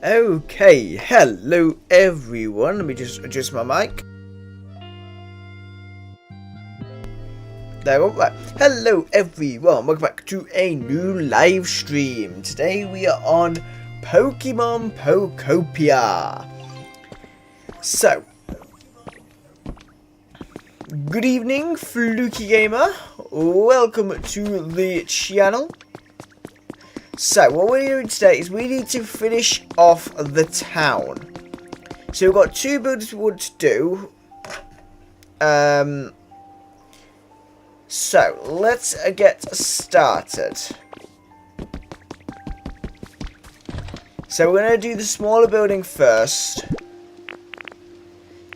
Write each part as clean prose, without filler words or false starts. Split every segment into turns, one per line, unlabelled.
Okay, hello everyone. Let me just adjust my mic. There we go. Right. Hello everyone. Welcome back to a new live stream. Today we are on Pokemon Pokopia. So, good evening, Fluky Gamer. Welcome to the channel. So, what we're doing today is we need to finish off the town. So, we've got two buildings we want to do. So, let's get started. So, we're going to do the smaller building first.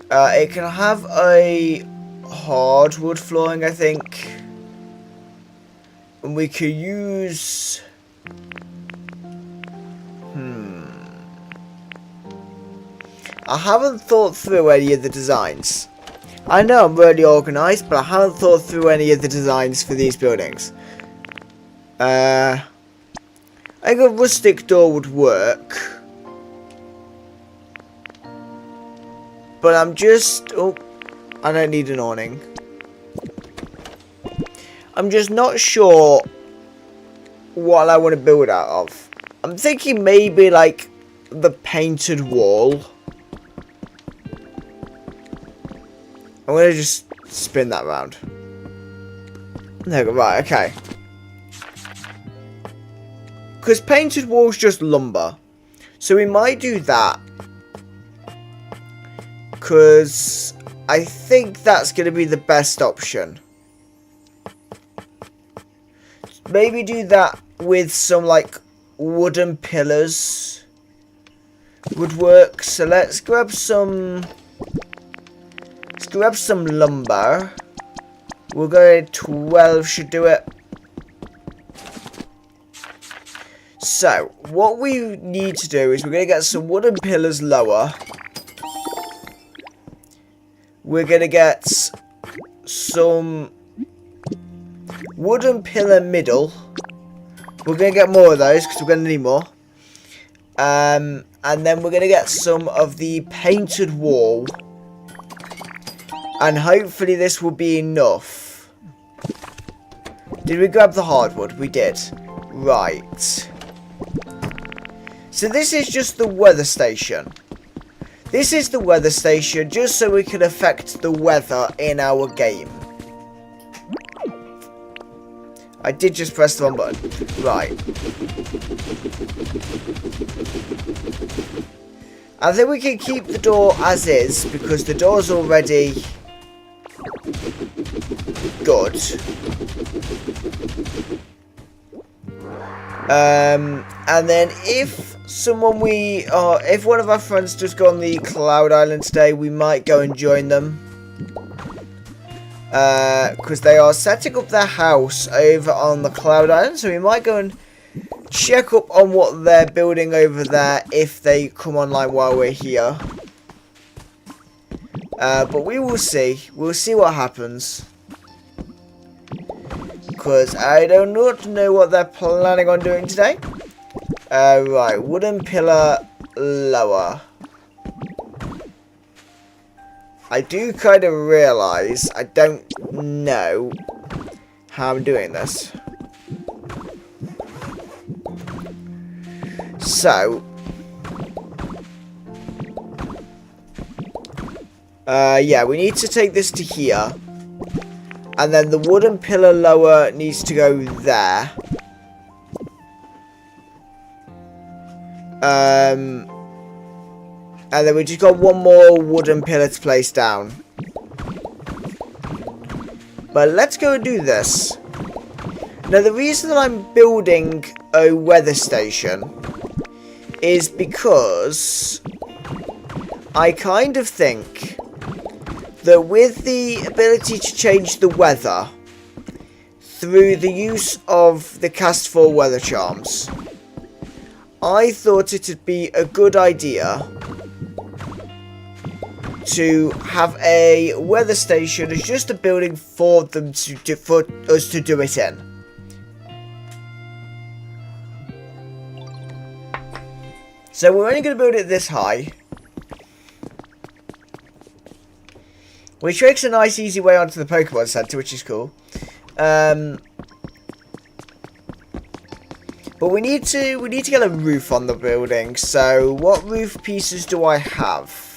It can have a hardwood flooring, I think. And we could use... I haven't thought through any of the designs. I know I'm really organised, but I haven't thought through any of the designs for these buildings. I think a rustic door would work. But I'm just... Oh, I don't need an awning. I'm just not sure what I want to build out of. I'm thinking maybe like the painted wall. I'm going to just spin that around. There we go, right, okay. Because painted wall's just lumber. So we might do that. Because I think that's going to be the best option. Maybe do that with some like wooden pillars. Would work. So let's grab some... Grab some lumber. We'll go 12 should do it. So, what we need to do is we're going to get some wooden pillars lower. We're going to get some wooden pillar middle. We're going to get more of those because we're going to need more. And then we're going to get some of the painted wall. And hopefully this will be enough. Did we grab the hardwood? We did. Right. So this is just the weather station. This is the weather station just so we can affect the weather in our game. I did just press the wrong button. Right. I think we can keep the door as is because the door's already... good. And then if if one of our friends just go on the Cloud Island today, we might go and join them. Because they are setting up their house over on the Cloud Island, so we might go and check up on what they're building over there if they come online while we're here. But we will see. We'll see what happens. Because I do not know what they're planning on doing today. Right, wooden pillar lower. I do kind of realise I don't know how I'm doing this. So... yeah, we need to take this to here. And then the wooden pillar lower needs to go there. And then we just got one more wooden pillar to place down. But let's go and do this. Now the reason that I'm building a weather station is because I kind of think that with the ability to change the weather through the use of the Cast 4 weather charms, I thought it would be a good idea to have a weather station as just a building for them for us to do it in. So we're only going to build it this high. Which makes a nice easy way onto the Pokemon Center, which is cool. But we need to get a roof on the building. So what roof pieces do I have?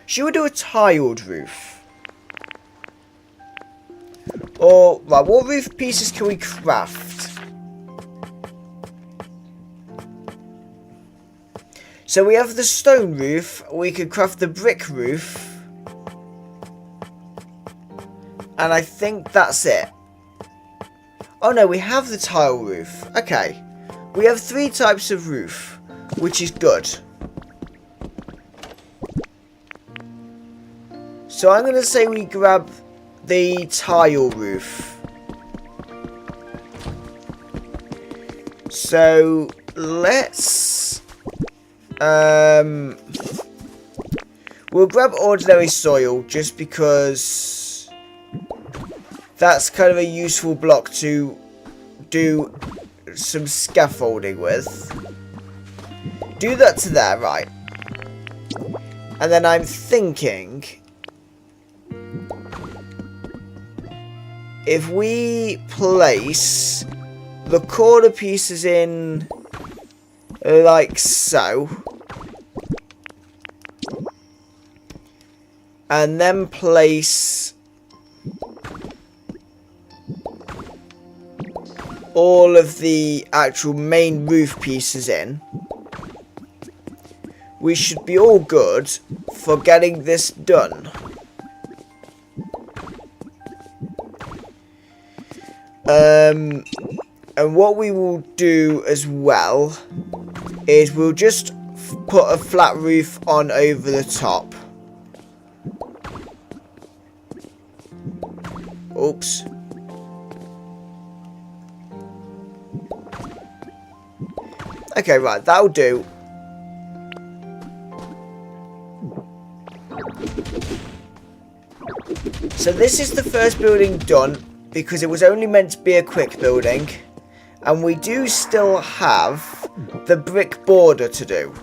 Should we do a tiled roof? Or, right, what roof pieces can we craft? So we have the stone roof, we could craft the brick roof. And I think that's it. Oh no, we have the tile roof. Okay. We have 3 types of roof, which is good. So I'm going to say we grab the tile roof. So let's we'll grab ordinary soil just because that's kind of a useful block to do some scaffolding with. Do that to there, right? And then I'm thinking if we place the corner pieces in like so, and then place all of the actual main roof pieces in, we should be all good for getting this done. And what we will do as well is we'll just put a flat roof on over the top. Oops. Okay, right, that'll do. So this is the first building done, because it was only meant to be a quick building. And we do still have the brick border to do.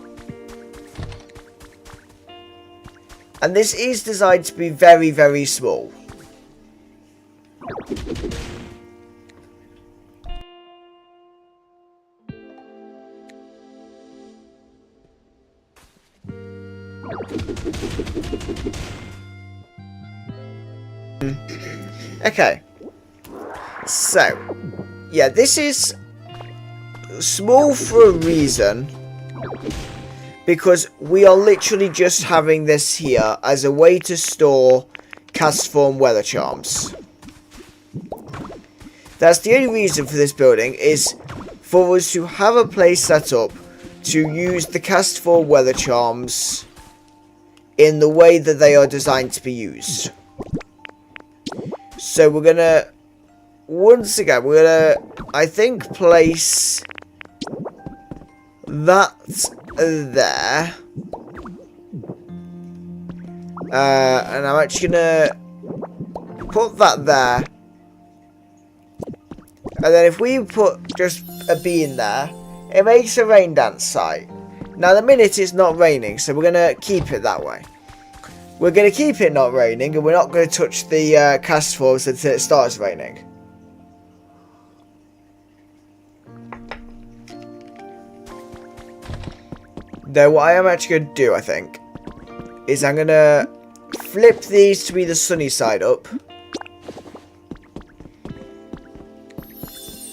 And this is designed to be very, very small. Okay. So, yeah, this is small for a reason, because we are literally just having this here as a way to store cast form weather charms. That's the only reason for this building, is for us to have a place set up to use the cast form weather charms in the way that they are designed to be used. So we're gonna, once again, we're gonna, I think, place that there. And I'm actually gonna put that there. And then if we put just a bee in there, it makes a rain dance site. Now, the minute it's not raining, so we're gonna keep it that way. We're going to keep it not raining, and we're not going to touch the cast forms until it starts raining. Though what I am actually going to do, I think, is I'm going to flip these to be the sunny side up.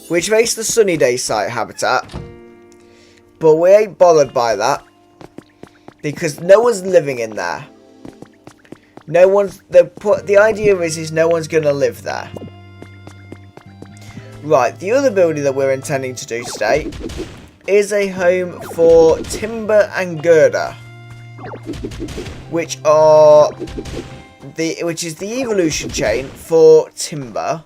Which makes the sunny day site habitat. But we ain't bothered by that, because no one's living in there. No one's, the idea is no one's going to live there. Right, the other building that we're intending to do today is a home for Timber and Girder, which is the evolution chain for Timber.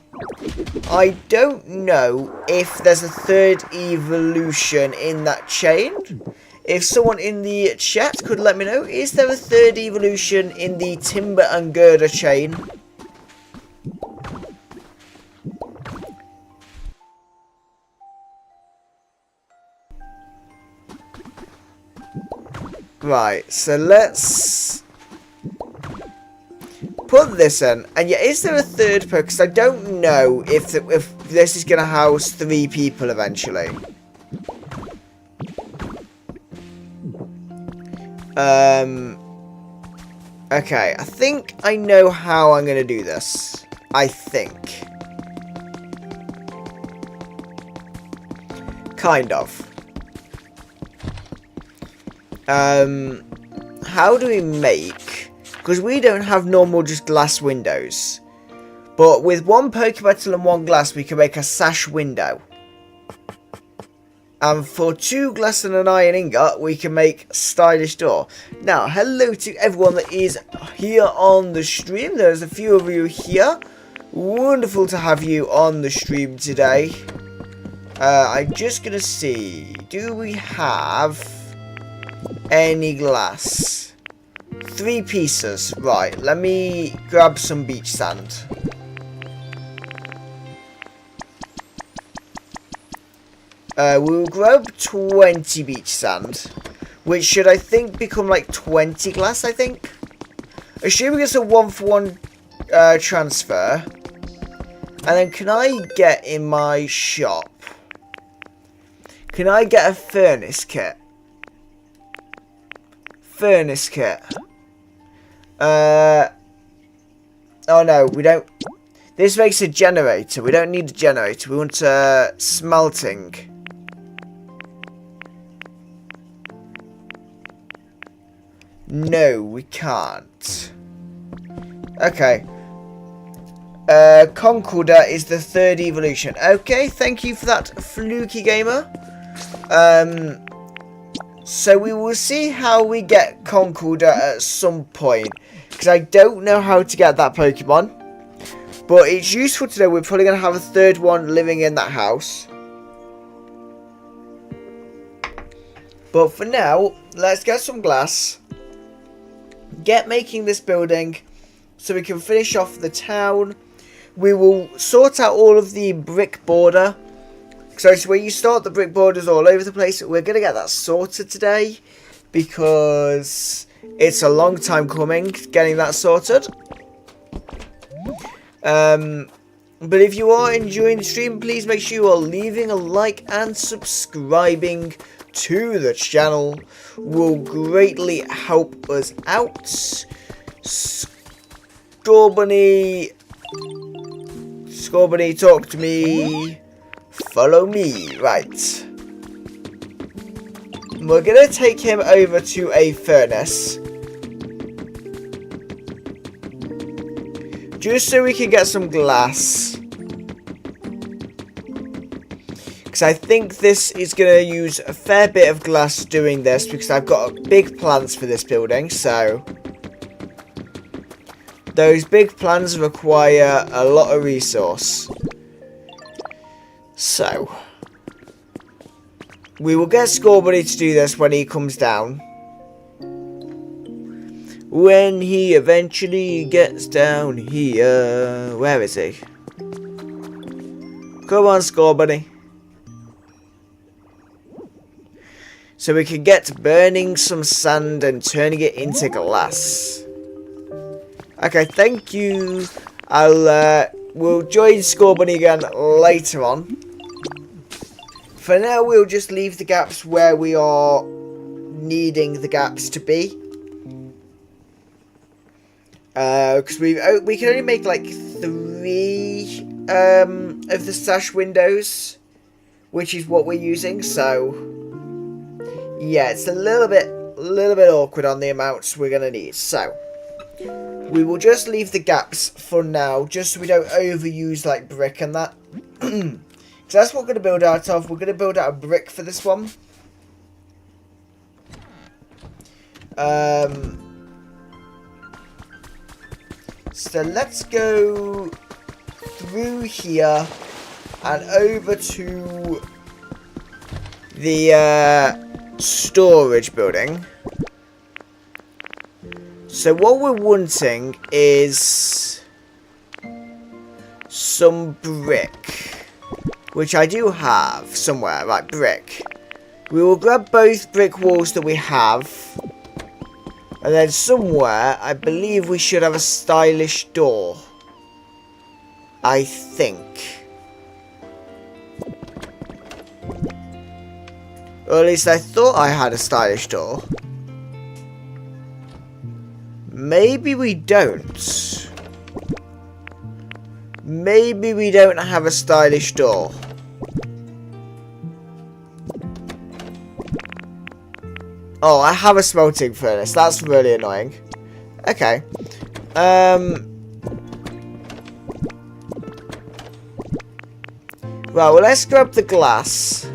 I don't know if there's a third evolution in that chain. If someone in the chat could let me know, is there a third evolution in the Timber and Girder chain? Right, so let's put this in. And yeah, is there a third Poke? Because I don't know if this is going to house 3 people eventually. Okay, I think I know how I'm going to do this. I think. Kind of. How do we make... Because we don't have normal just glass windows. But with 1 Pokemetal and 1 glass, we can make a sash window. And for 2 glass and an iron ingot, we can make a stylish door. Now, hello to everyone that is here on the stream. There's a few of you here. Wonderful to have you on the stream today. I'm just going to see. Do we have any glass? 3 pieces. Right, let me grab some beach sand. We'll grab 20 beach sand, which should, I think, become like 20 glass, I think. Assuming it's a 1-for-1 transfer. And then can I get in my shop? Can I get a furnace kit? Furnace kit. Oh no, we don't. This makes a generator. We don't need a generator. We want smelting. No, we can't. Okay. Concorder is the 3rd evolution. Okay, thank you for that, Fluky Gamer. So we will see how we get Concorder at some point. Because I don't know how to get that Pokemon. But it's useful to know we're probably going to have a 3rd one living in that house. But for now, let's get some glass. Get making this building so we can finish off the town. We will sort out all of the brick border. So it's where you start the brick borders all over the place. We're going to get that sorted today because it's a long time coming getting that sorted. But if you are enjoying the stream, please make sure you are leaving a like and subscribing to the channel. Will greatly help us out. Scorbunny, talk to me. Follow me. Right. We're going to take him over to a furnace. Just so we can get some glass. Because I think this is going to use a fair bit of glass doing this. Because I've got big plans for this building. So those big plans require a lot of resource. So we will get Scorbunny to do this when he comes down. When he eventually gets down here. Where is he? Come on, Scorbunny. So we can get to burning some sand and turning it into glass. Okay, thank you. We'll join Scorbunny again later on. For now, we'll just leave the gaps where we are needing the gaps to be. Because we can only make like 3 of the sash windows, which is what we're using. So yeah, it's a little bit awkward on the amounts we're gonna need. So we will just leave the gaps for now, just so we don't overuse like brick and that. So that's what we're gonna build out of. We're gonna build out a brick for this one. So let's go through here and over to the storage building. So what we're wanting is some brick, which I do have somewhere. Right, brick. We will grab both brick walls that we have. And then somewhere, I believe we should have a stylish door. I think. Or at least I thought I had a stylish door. Maybe we don't. Maybe we don't have a stylish door. Oh, I have a smelting furnace. That's really annoying. Okay. Right, well, let's grab the glass.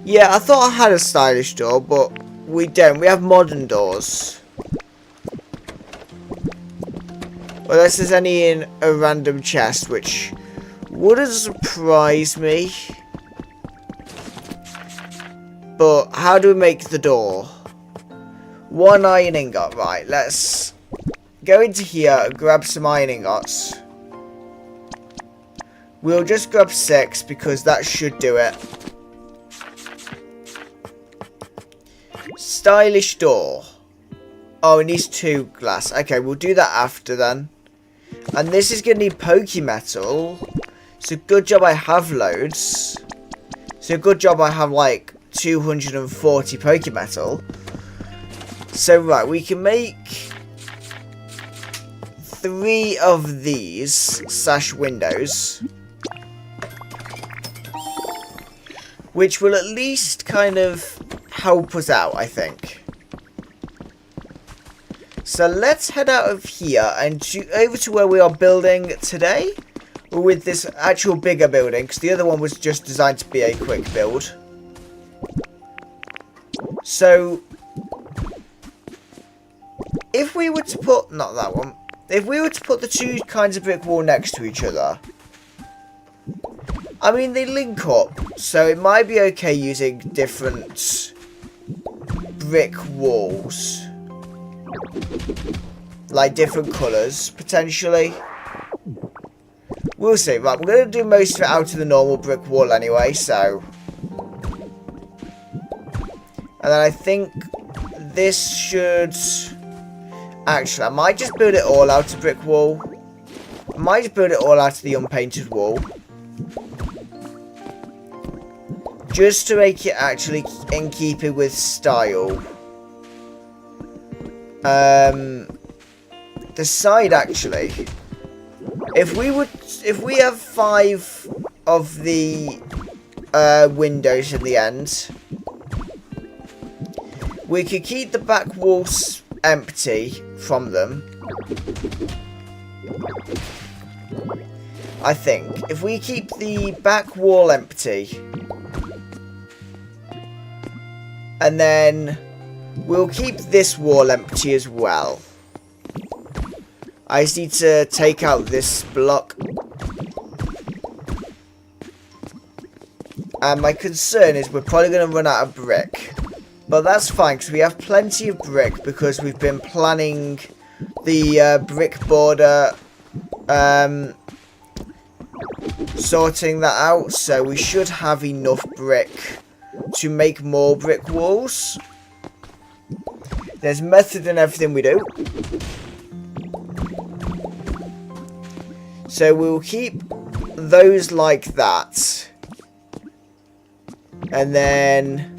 Yeah, I thought I had a stylish door, but we don't. We have modern doors. Unless there's any in a random chest, which wouldn't surprise me. But how do we make the door? 1 iron ingot. Right, let's go into here and grab some iron ingots. We'll just grab 6 because that should do it. Stylish door. Oh, it needs 2 glass. Okay, we'll do that after then. And this is going to need pokey metal. So good job I have loads. So good job I have like 240 pokey metal. So right, we can make 3 of these sash windows. Which will at least kind of help us out, I think. So let's head out of here and over to where we are building today. With this actual bigger building, because the other one was just designed to be a quick build. So, if we were to put, not that one, if we were to put the 2 kinds of brick wall next to each other, I mean, they link up, so it might be okay using different brick walls. Like different colours, potentially. We'll see. Right, we're going to do most of it out of the normal brick wall anyway, so. And then I think this should. Actually, I might just build it all out of brick wall. I might just build it all out of the unpainted wall. Just to make it actually in keeping with style. The side actually. If we have 5 of the windows in the end, we could keep the back walls empty from them. I think if we keep the back wall empty, and then we'll keep this wall empty as well. I just need to take out this block. And my concern is we're probably going to run out of brick. But that's fine, because we have plenty of brick, because we've been planning the brick border, sorting that out. So we should have enough brick to make more brick walls. There's method in everything we do. So we'll keep those like that. And then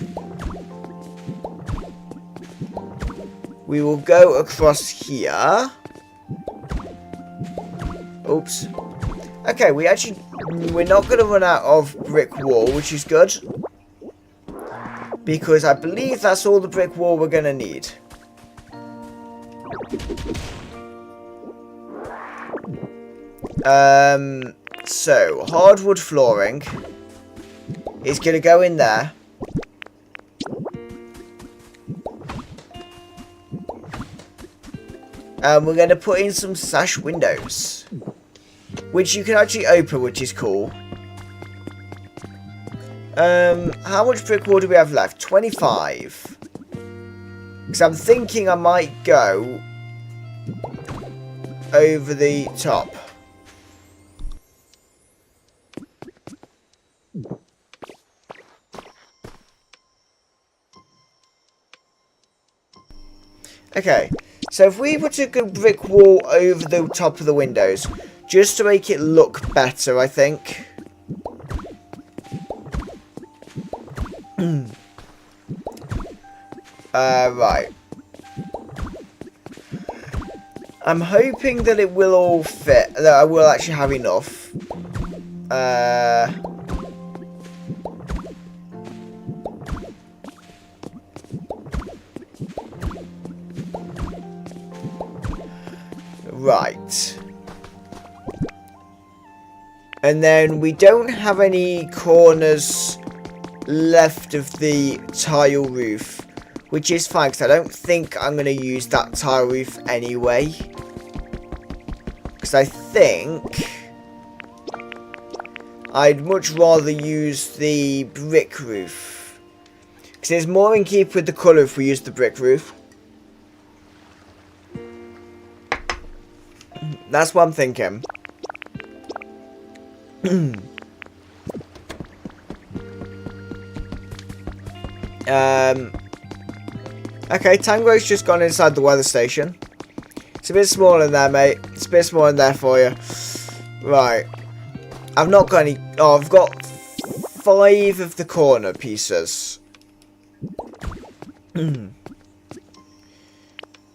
we will go across here. Oops. Okay, we're not going to run out of brick wall, which is good. Because I believe that's all the brick wall we're going to need. So, hardwood flooring is going to go in there. And we're going to put in some sash windows, which you can actually open, which is cool. How much brick wall do we have left? 25. Because I'm thinking I might go over the top. Okay, so if we put a good brick wall over the top of the windows, just to make it look better, I think. Right. I'm hoping that it will all fit, that I will actually have enough. Right. And then we don't have any corners left of the tile roof, which is fine because I don't think I'm going to use that tile roof anyway. Because I think I'd much rather use the brick roof. Because it's more in keep with the colour if we use the brick roof. That's what I'm thinking. Okay, Tango's just gone inside the weather station. It's a bit small in there, mate. It's a bit small in there for you. Right. I've not got any... Oh, I've got 5 of the corner pieces.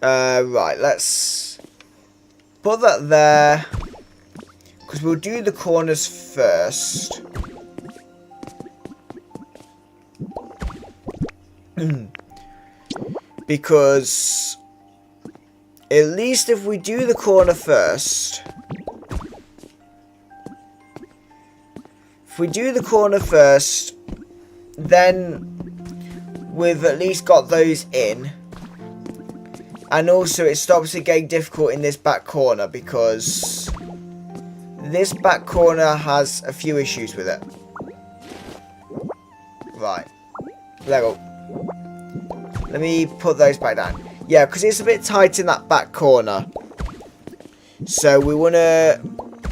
Right, let's put that there. Because we'll do the corners first. Because at least if we do the corner first, then we've at least got those in. And also it stops it getting difficult in this back corner because this back corner has a few issues with it. Right. There we go. Let me put those back down. Yeah, because it's a bit tight in that back corner. So we want to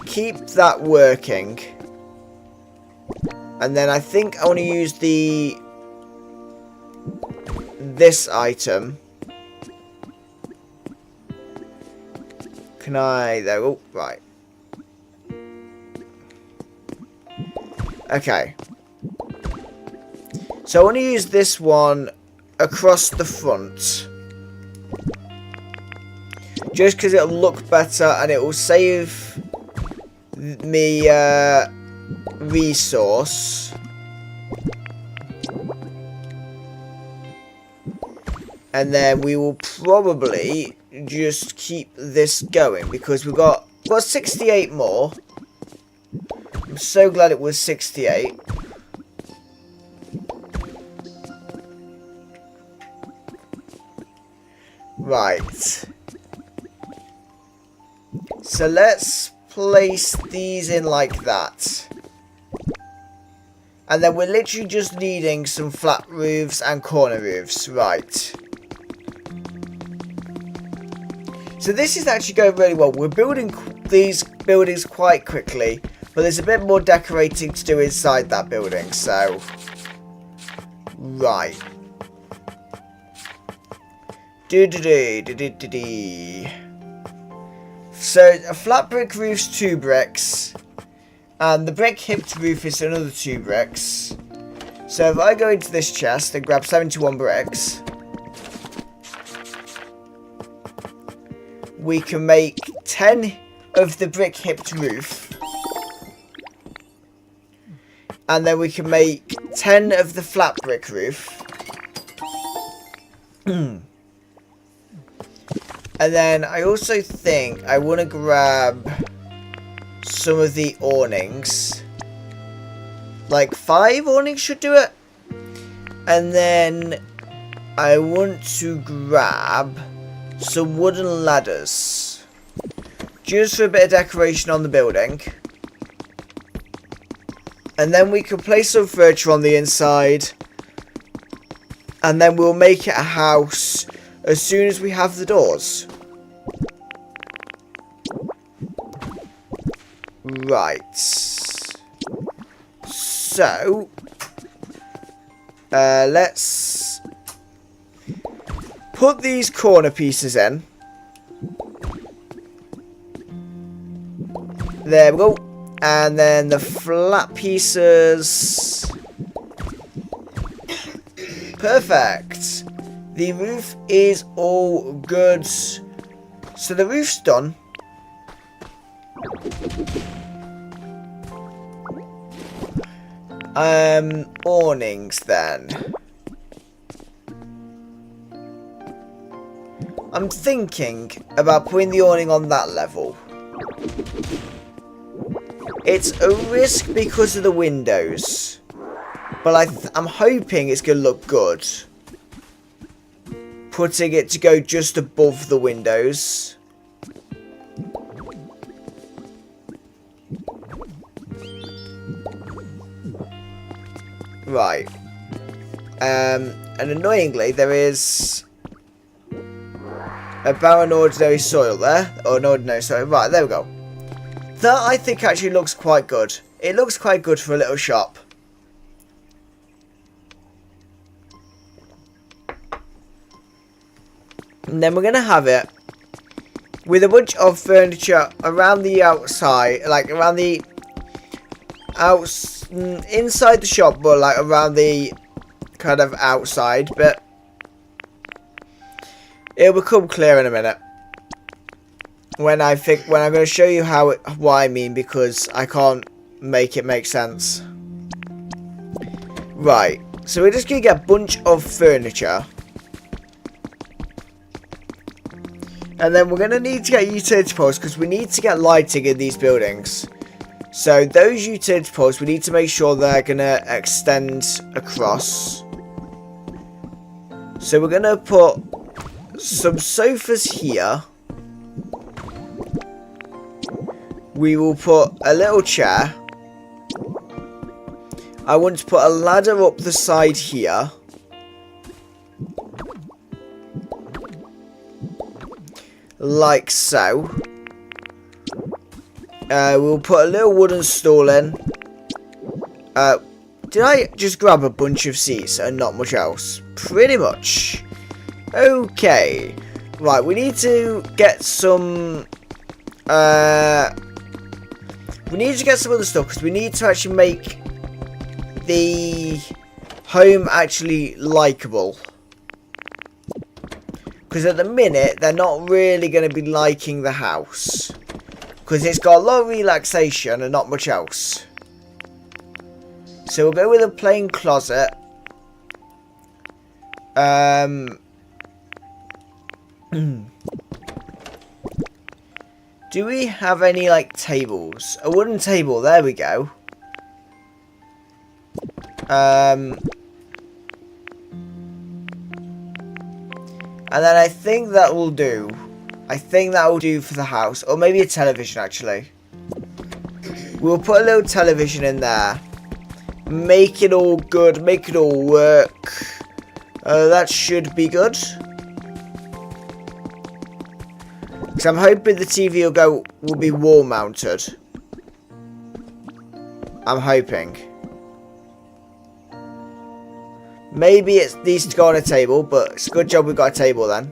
keep that working. And then I think I want to use this item. Can I... There we go. Right. Okay. So I want to use this one across the front. Just because it'll look better and it will save me resource. And then we will probably just keep this going because we've got 68 more. I'm so glad it was 68. Right. So let's place these in like that. And then we're literally just needing some flat roofs and corner roofs. Right. So this is actually going really well. We're building these buildings quite quickly. But there's a bit more decorating to do inside that building. So. Right. So a flat brick roof's 2 bricks. And the brick hipped roof is another 2 bricks. So if I go into this chest and grab 71 bricks, we can make 10 of the brick hipped roof. And then we can make 10 of the flat brick roof. And then I also think I want to grab some of the awnings. Like 5 awnings should do it. And then I want to grab some wooden ladders. Just for a bit of decoration on the building. And then we can place some furniture on the inside. And then we'll make it a house as soon as we have the doors. Right. So. Let's put these corner pieces in. There we go. And then the flat pieces. Perfect. The roof is all good. So the roof's done. Awnings then. I'm thinking about putting the awning on that level. It's a risk because of the windows, but I'm hoping it's going to look good. Putting it to go just above the windows. Right. And annoyingly, there is a barren ordinary soil there. Or an ordinary soil. Right, there we go. That, I think, actually looks quite good. It looks quite good for a little shop. And then we're going to have it with a bunch of furniture around the outside. Like, around the... inside the shop, but, like, around the kind of outside bit. It'll become clear in a minute. When I'm going to show you what I mean, because I can't make it make sense. Right, so we're just going to get a bunch of furniture. And then we're going to need to get utility poles, because we need to get lighting in these buildings. So those utility poles, we need to make sure they're going to extend across. So we're going to put some sofas here. We will put a little chair. I want to put a ladder up the side here. Like so. We'll put a little wooden stool in. Did I just grab a bunch of seats and not much else? Pretty much. Okay. Right, we need to get some... we need to get some other stuff, because we need to actually make the home actually likeable. Because at the minute, they're not really going to be liking the house. Because it's got a lot of relaxation and not much else. So we'll go with a plain closet. Do we have any, like, tables? A wooden table, there we go. And then I think that will do. I think that will do for the house. Or maybe a television, actually. We'll put a little television in there. Make it all good. Make it all work. That should be good. Because I'm hoping the TV will be wall mounted. I'm hoping. Maybe it needs to go on a table, but it's a good job we've got a table then.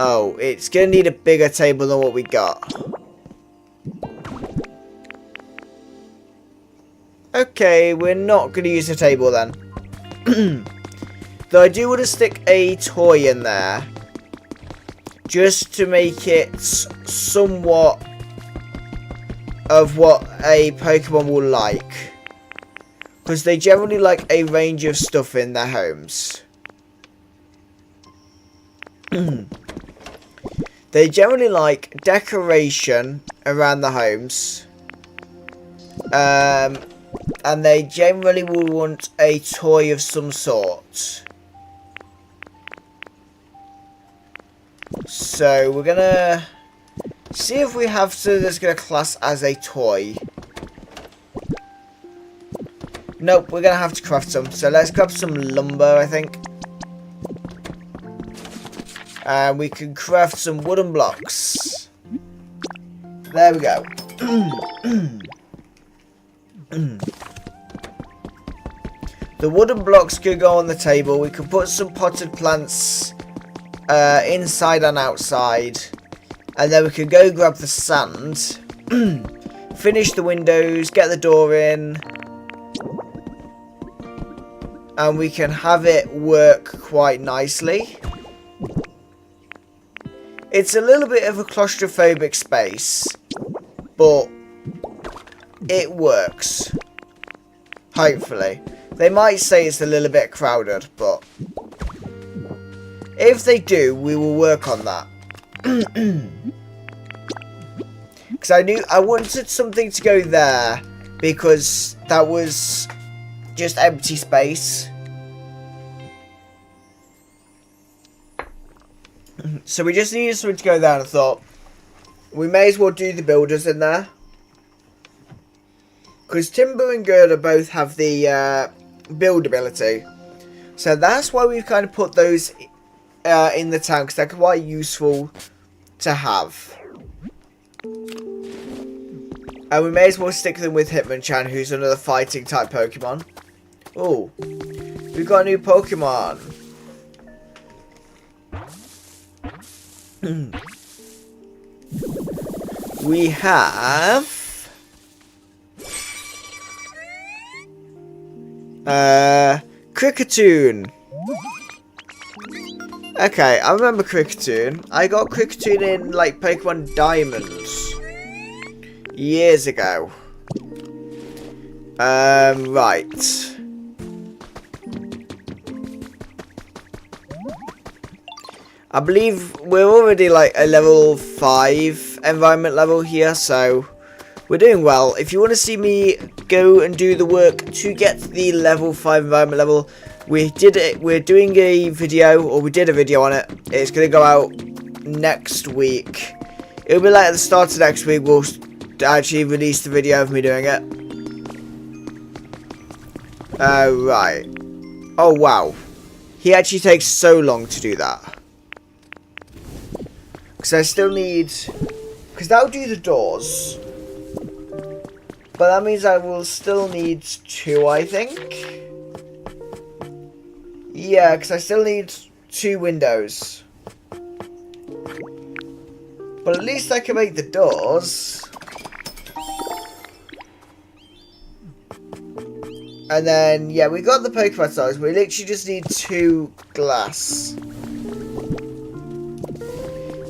Oh, it's going to need a bigger table than what we got. Okay, we're not going to use a table then. Though I do want to stick a toy in there. Just to make it somewhat of what a Pokemon will like. Because they generally like a range of stuff in their homes. They generally like decoration around the homes. And they generally will want a toy of some sort. So we're gonna see if we have something that's gonna class as a toy. Nope, we're gonna have to craft some. So let's grab some lumber, I think. And we can craft some wooden blocks. There we go. The wooden blocks could go on the table. We could put some potted plants inside and outside. And then we could go grab the sand. Finish the windows. Get the door in. And we can have it work quite nicely. It's a little bit of a claustrophobic space. But it works. Hopefully. They might say it's a little bit crowded, but if they do, we will work on that. Because I wanted something to go there, because that was just empty space. So we just needed something to go there, and I thought, we may as well do the builders in there. Because Timber and Girder both have the build ability. So that's why we've kind of put those in the town, because they're quite useful to have. And we may as well stick them with Hitmonchan, who's another fighting type Pokemon. Oh, we've got a new Pokemon. We have Kricketune. Okay, I remember Kricketune. I got Kricketune in like Pokemon Diamonds years ago. Right. I believe we're already like a level 5 environment level here, so we're doing well. If you want to see me go and do the work to get the level 5 environment level, we did it. We're doing a video, or we did a video on it. It's going to go out next week. It'll be like at the start of next week. We'll actually release the video of me doing it. Right. Oh, wow. He actually takes so long to do that. Because I still need... Because that'll do the doors. But that means I will still need 2, I think. Yeah, because I still need 2 windows. But at least I can make the doors. And then, yeah, we got the Pokemon size. We literally just need 2 glass.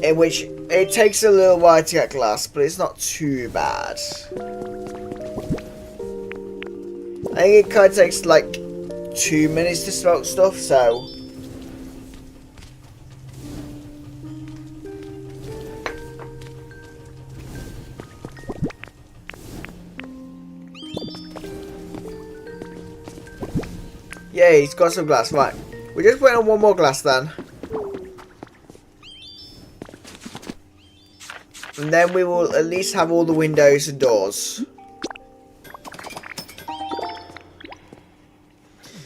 In which it takes a little while to get glass, but it's not too bad. I think it kind of takes like 2 minutes to smelt stuff, so... Yeah, he's got some glass, right. We're just waiting on 1 more glass then. And then we will at least have all the windows and doors.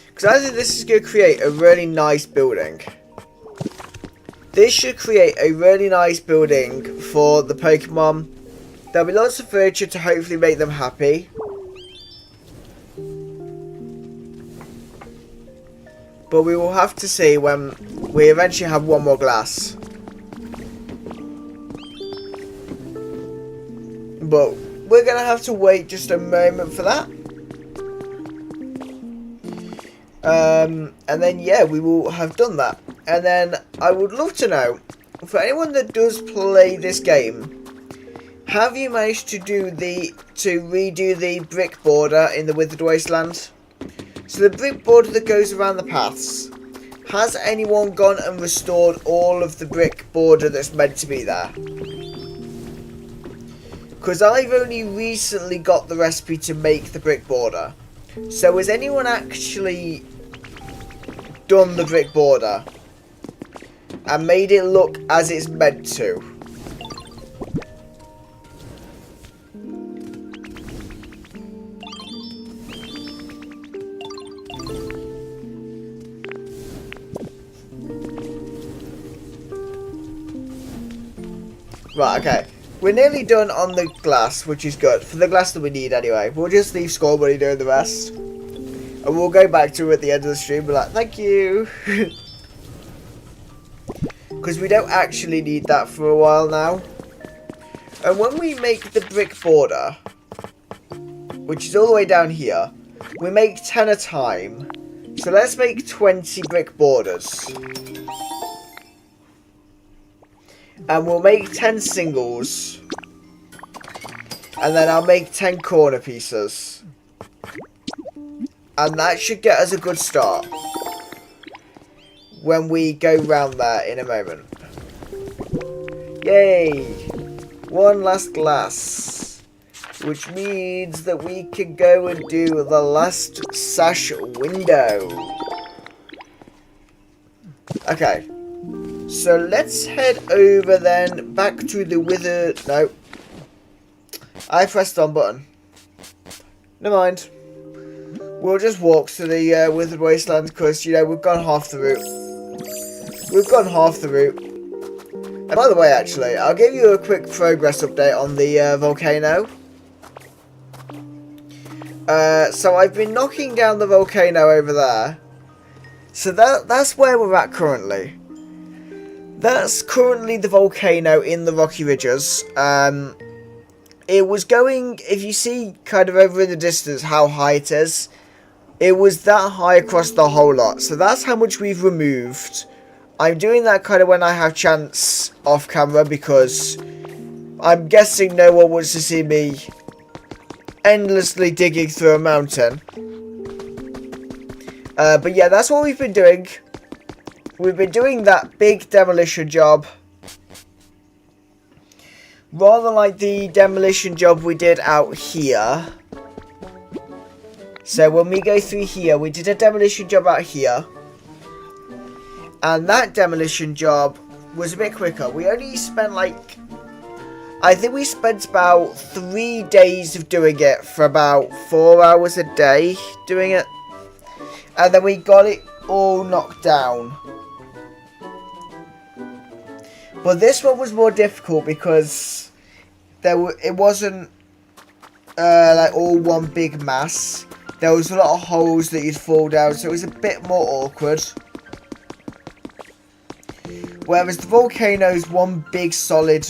Because I think this is going to create a really nice building. This should create a really nice building for the Pokemon. There'll be lots of furniture to hopefully make them happy. But we will have to see when we eventually have 1 more glass. But we're going to have to wait just a moment for that. And then, yeah, we will have done that. And then I would love to know, for anyone that does play this game, have you managed to redo the brick border in the Withered Wasteland? So the brick border that goes around the paths, has anyone gone and restored all of the brick border that's meant to be there? Because I've only recently got the recipe to make the brick border. So has anyone actually done the brick border and made it look as it's meant to? Right, okay. We're nearly done on the glass, which is good. For the glass that we need anyway. We'll just leave Score Money doing the rest. And we'll go back to it at the end of the stream, be like, thank you. Because we don't actually need that for a while now. And when we make the brick border, which is all the way down here, we make 10 a time. So let's make 20 brick borders. And we'll make 10 singles. And then I'll make 10 corner pieces. And that should get us a good start. When we go round there in a moment. Yay! One last glass. Which means that we can go and do the last sash window. Okay. So let's head over then back to the withered... No. I pressed on button. Never mind. We'll just walk to the withered wasteland because, you know, we've gone half the route. We've gone half the route. And by the way, actually, I'll give you a quick progress update on the volcano. So I've been knocking down the volcano over there. So that's where we're at currently. That's currently the volcano in the Rocky Ridges. It was going, if you see kind of over in the distance how high it is, it was that high across the whole lot. So that's how much we've removed. I'm doing that kind of when I have chance off camera because I'm guessing no one wants to see me endlessly digging through a mountain. But yeah, that's what we've been doing. We've been doing that big demolition job. Rather like the demolition job we did out here. So when we go through here, we did a demolition job out here. And that demolition job was a bit quicker. We only spent like... I think we spent about 3 days of doing it for about 4 hours a day doing it. And then we got it all knocked down. But this one was more difficult because it wasn't like all one big mass. There was a lot of holes that you'd fall down, so it was a bit more awkward. Whereas the volcano is one big solid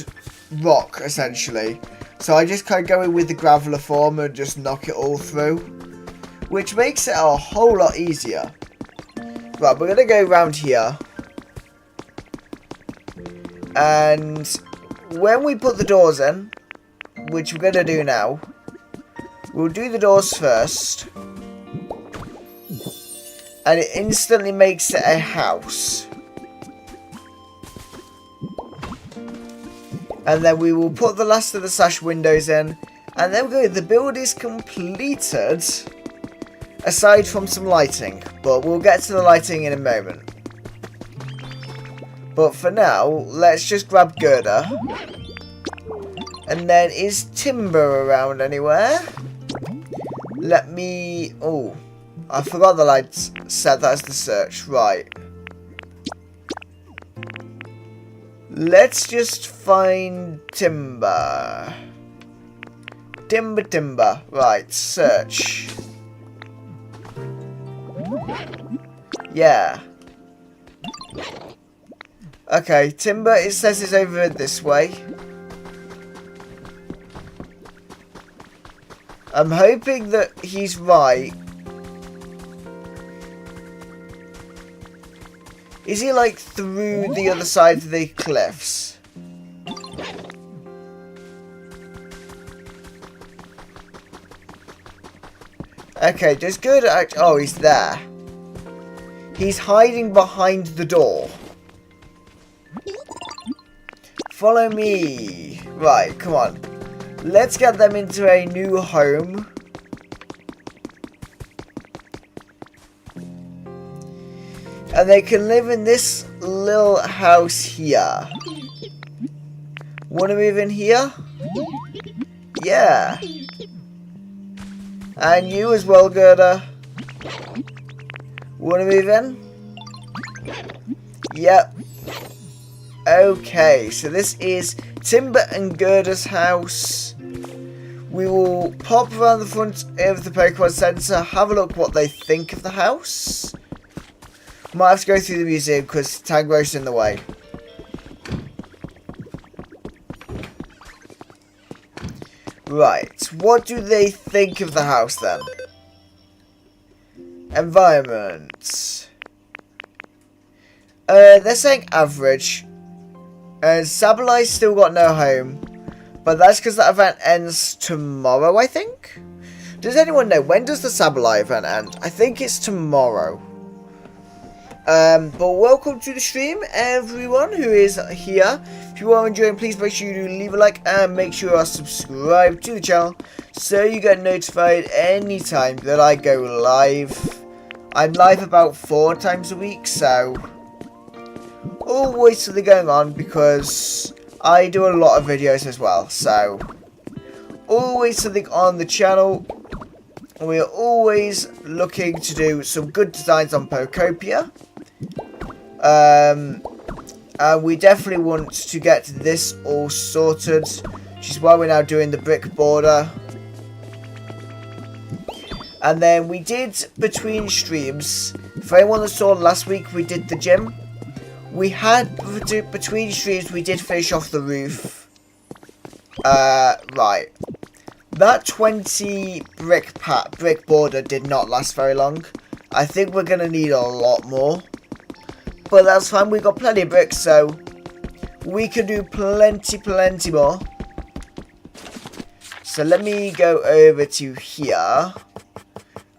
rock, essentially. So I just kind of go in with the graveler form and just knock it all through. Which makes it a whole lot easier. Right, we're going to go around here. And when we put the doors in, which we're going to do now, we'll do the doors first. And it instantly makes it a house. And then we will put the last of the sash windows in. And then we'll go, the build is completed. Aside from some lighting. But we'll get to the lighting in a moment. But for now, let's just grab girder. And then, is timber around anywhere? Let me... Oh, I forgot that I'd set that as the search. Right. Let's just find timber. Timber. Right, search. Yeah. Okay, timber, it says it's over this way. I'm hoping that he's right. Is he like through the other side of the cliffs? Okay, just good. Oh, he's there. He's hiding behind the door. Follow me. Right, come on. Let's get them into a new home. And they can live in this little house here. Wanna move in here? Yeah. And you as well, Gerda. Wanna move in? Yep. Okay, so this is Timber and Gerda's house. We will pop around the front of the Pokemon Center, have a look what they think of the house. Might have to go through the museum because Tangro's in the way. Right, what do they think of the house then? Environment. They're saying average. And Sablai's still got no home. But that's because that event ends tomorrow, I think? Does anyone know, when does the Sablai event end? I think it's tomorrow. But welcome to the stream, everyone who is here. If you are enjoying, please make sure you do leave a like and make sure you are subscribed to the channel so you get notified anytime that I go live. I'm live about 4 times a week, so always something going on because I do a lot of videos as well, so always something on the channel. We are always looking to do some good designs on Pokopia. And we definitely want to get this all sorted, which is why we're now doing the brick border. And then we did between streams. For anyone that saw last week, we did the gym. We had between streams, we did finish off the roof. Right. That 20 brick border did not last very long. I think we're gonna need a lot more. But that's fine, we've got plenty of bricks, so we can do plenty more. So let me go over to here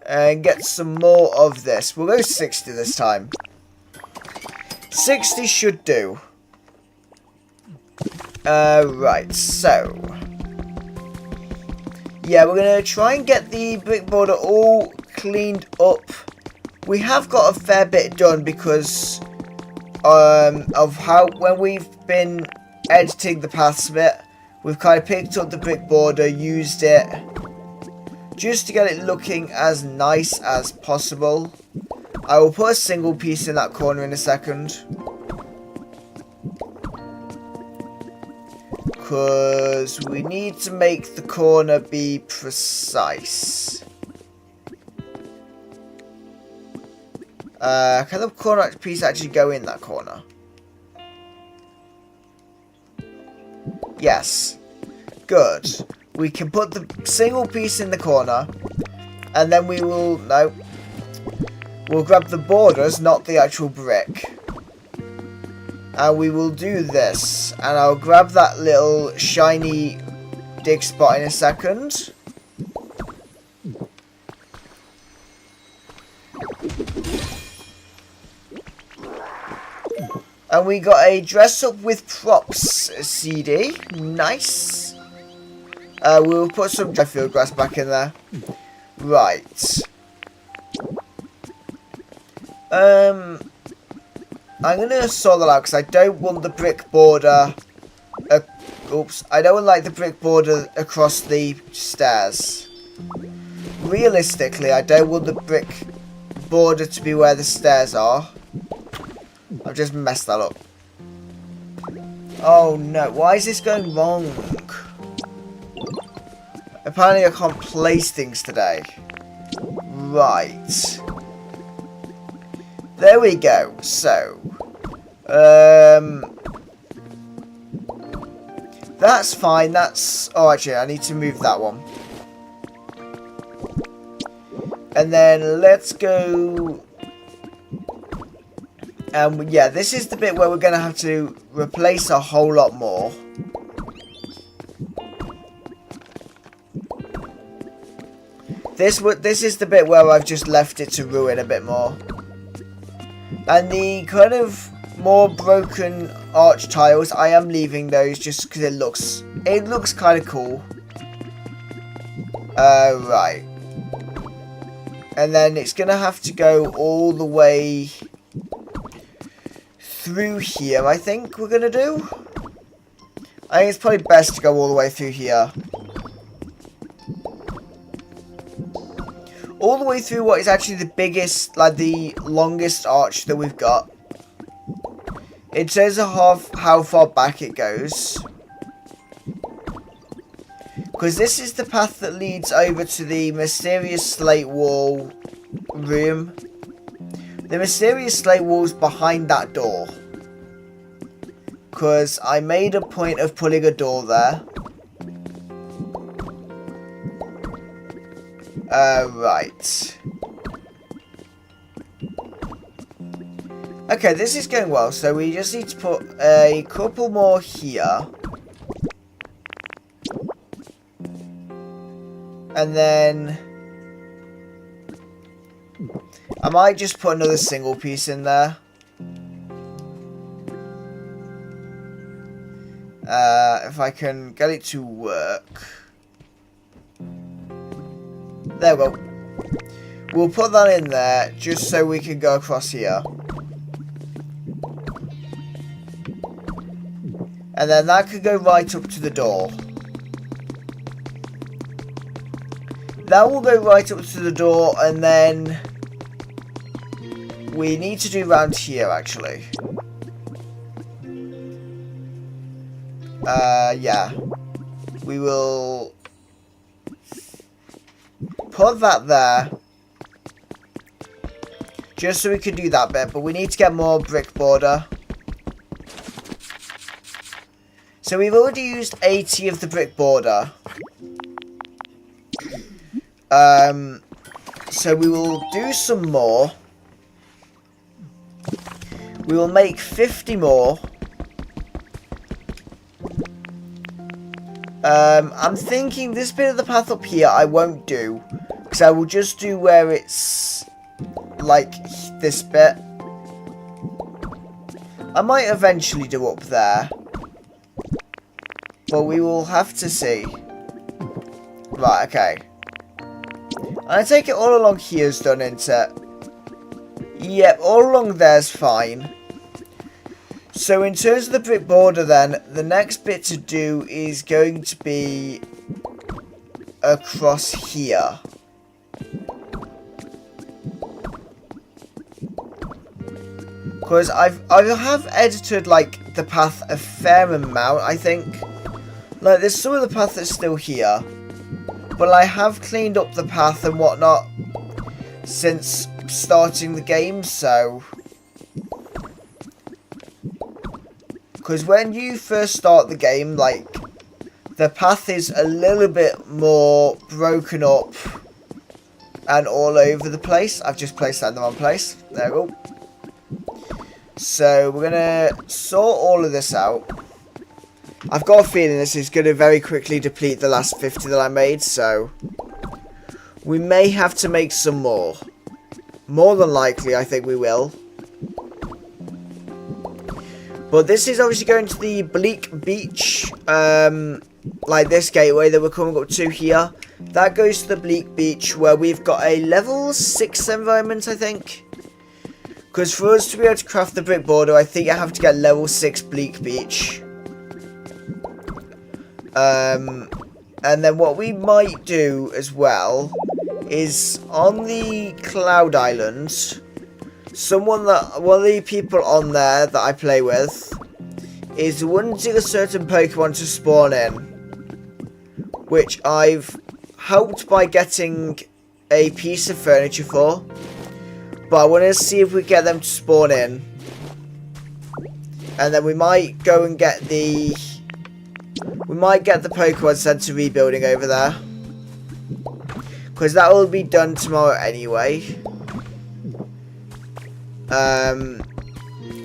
and get some more of this. We'll go 60 this time. 60 should do. Right, so yeah, we're gonna try and get the brick border all cleaned up. We have got a fair bit done because of how, when we've been editing the paths a bit, we've kind of picked up the brick border, used it just to get it looking as nice as possible. I will put a single piece in that corner in a second, because we need to make the corner be precise. Can the corner piece actually go in that corner? Yes. Good. We can put the single piece in the corner, and then we will, no, we'll grab the borders, not the actual brick. And we will do this, and I'll grab that little shiny dig spot in a second. And we got a dress up with props CD. Nice. We'll put some dry field grass back in there. Right. I'm gonna sort that out because I don't want the brick border. Oops. I don't like the brick border across the stairs. Realistically, I don't want the brick border to be where the stairs are. I've just messed that up. Oh no, why is this going wrong? Apparently I can't place things today. Right. There we go. So, that's fine. That's, oh, actually, I need to move that one. And then let's go. Yeah, this is the bit where we're going to have to replace a whole lot more. This is the bit where I've just left it to ruin a bit more. And the kind of more broken arch tiles, I am leaving those just because it looks kind of cool. Right. And then it's going to have to go all the way through here, I think we're going to do. I think it's probably best to go all the way through here. All the way through what is actually the biggest, like the longest arch that we've got. It says how far back it goes. Because this is the path that leads over to the mysterious slate wall room. The mysterious slate wall's behind that door. Because I made a point of putting a door there. Right. Okay, this is going well. So we just need to put a couple more here. And then I might just put another single piece in there. If I can get it to work. There we go. We'll put that in there just so we can go across here. And then that could go right up to the door. That will go right up to the door, and then we need to do round here actually. Yeah. We will put that there. Just so we can do that bit, but we need to get more brick border. So we've already used 80 of the brick border. So we will do some more. We will make 50 more. I'm thinking this bit of the path up here I won't do. Because I will just do where it's like this bit. I might eventually do up there. But we will have to see. Right, okay. I take it all along here's done, isn't it? Yep, all along there's fine. So in terms of the brick border then, the next bit to do is going to be across here. Because I have edited like the path a fair amount, I think. Like there's some of the path that's still here. But I have cleaned up the path and whatnot since starting the game, so... Because when you first start the game, like, the path is a little bit more broken up and all over the place. I've just placed that in the wrong place. There we go. So, we're going to sort all of this out. I've got a feeling this is going to very quickly deplete the last 50 that I made, so... We may have to make some more. More than likely, I think we will. But this is obviously going to the Bleak Beach, like this gateway that we're coming up to here. That goes to the Bleak Beach where we've got a level 6 environment, I think. Because for us to be able to craft the brick border, I think I have to get level 6 Bleak Beach. And then what we might do as well is on the Cloud Island... one of the people on there that I play with is wanting a certain Pokemon to spawn in, which I've helped by getting a piece of furniture for, but I want to see if we get them to spawn in, and then we might go and get the Pokemon Center rebuilding over there, because that will be done tomorrow anyway.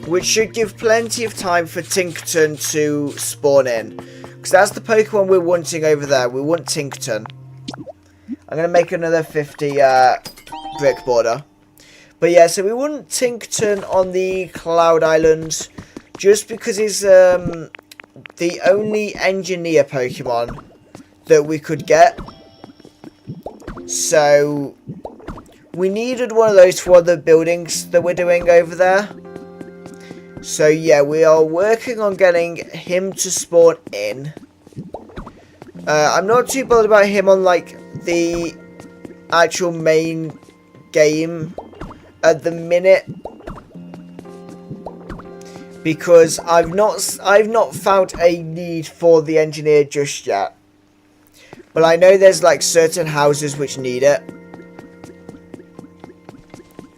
Which should give plenty of time for Tinkerton to spawn in. Because that's the Pokemon we're wanting over there. We want Tinkerton. I'm going to make another 50 brick border. But yeah, so we want Tinkerton on the Cloud Island. Just because he's the only engineer Pokemon that we could get. So... we needed one of those for the buildings that we're doing over there. So yeah, we are working on getting him to spawn in. I'm not too bothered about him on like the actual main game at the minute. Because I've not found a need for the engineer just yet. But I know there's like certain houses which need it.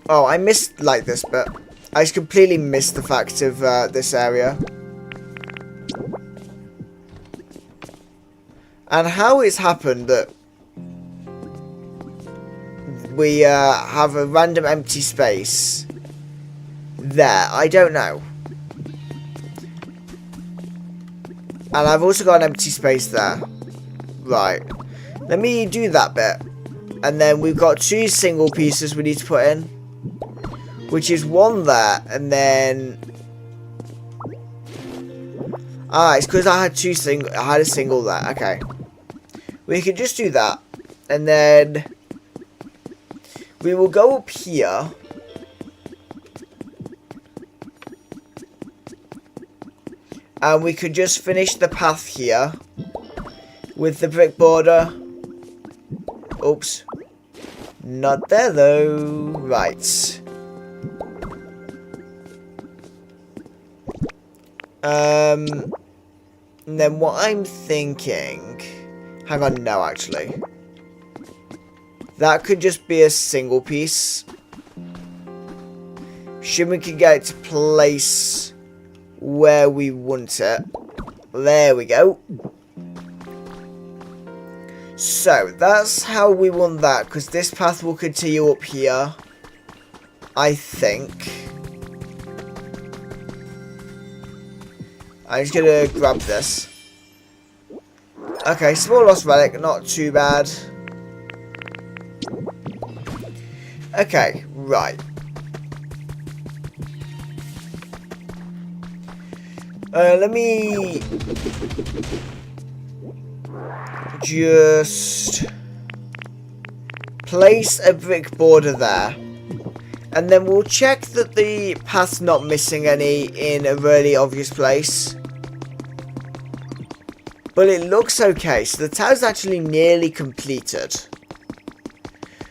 Oh, I missed like this bit. I just completely missed the fact of this area. And how it's happened that we have a random empty space there, I don't know. And I've also got an empty space there. Right. Let me do that bit. And then we've got 2 single pieces we need to put in. Which is 1 there, and then... Ah, it's because I had a single there. Okay. We can just do that. And then... we will go up here. And we could just finish the path here. With the brick border. Oops. Not there though. Right. And then what I'm thinking... hang on, no, actually. That could just be a single piece. Should we can get it to place where we want it. There we go. So, that's how we want that, because this path will continue up here. I think. I'm just gonna grab this. Okay, small lost relic, not too bad. Okay, right. Let me just place a brick border there. And then we'll check that the path's not missing any in a really obvious place. But it looks okay, so the tower's actually nearly completed.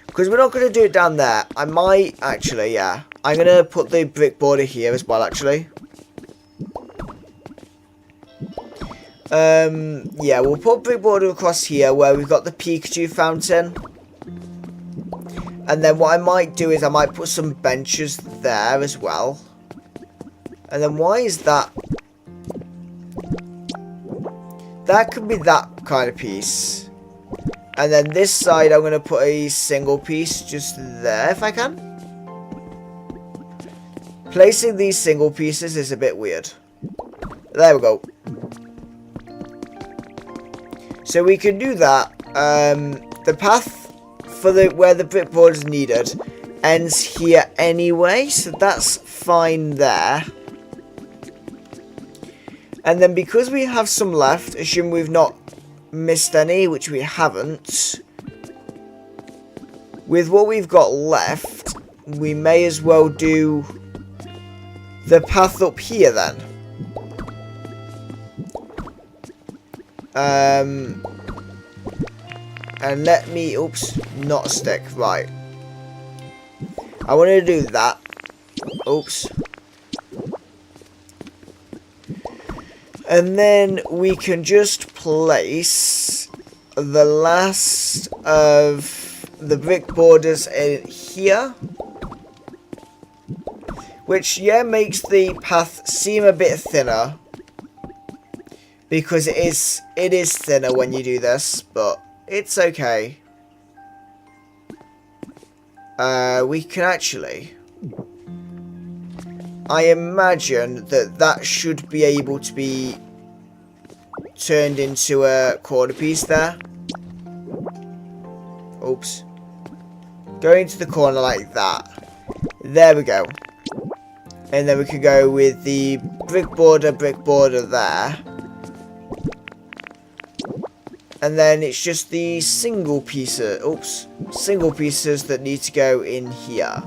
Because we're not going to do it down there. I might, actually, yeah. I'm going to put the brick border here as well, actually. Yeah, we'll put brick border across here where we've got the Pikachu fountain. And then what I might do is I might put some benches there as well. And then why is that? That could be that kind of piece. And then this side I'm going to put a single piece just there if I can. Placing these single pieces is a bit weird. There we go. So we can do that. The path for where the brick board is needed ends here anyway, so that's fine there. And then because we have some left, assume we've not missed any, which we haven't. With what we've got left, we may as well do the path up here then. And let me, oops, not a stick, right. I want to do that. Oops. And then we can just place the last of the brick borders in here. Which, yeah, makes the path seem a bit thinner. Because it is thinner when you do this, but it's okay. We can actually... I imagine that should be able to be turned into a quarter piece there. Oops. Going to the corner like that. There we go. And then we can go with the brick border there. And then it's just the single pieces, single pieces that need to go in here.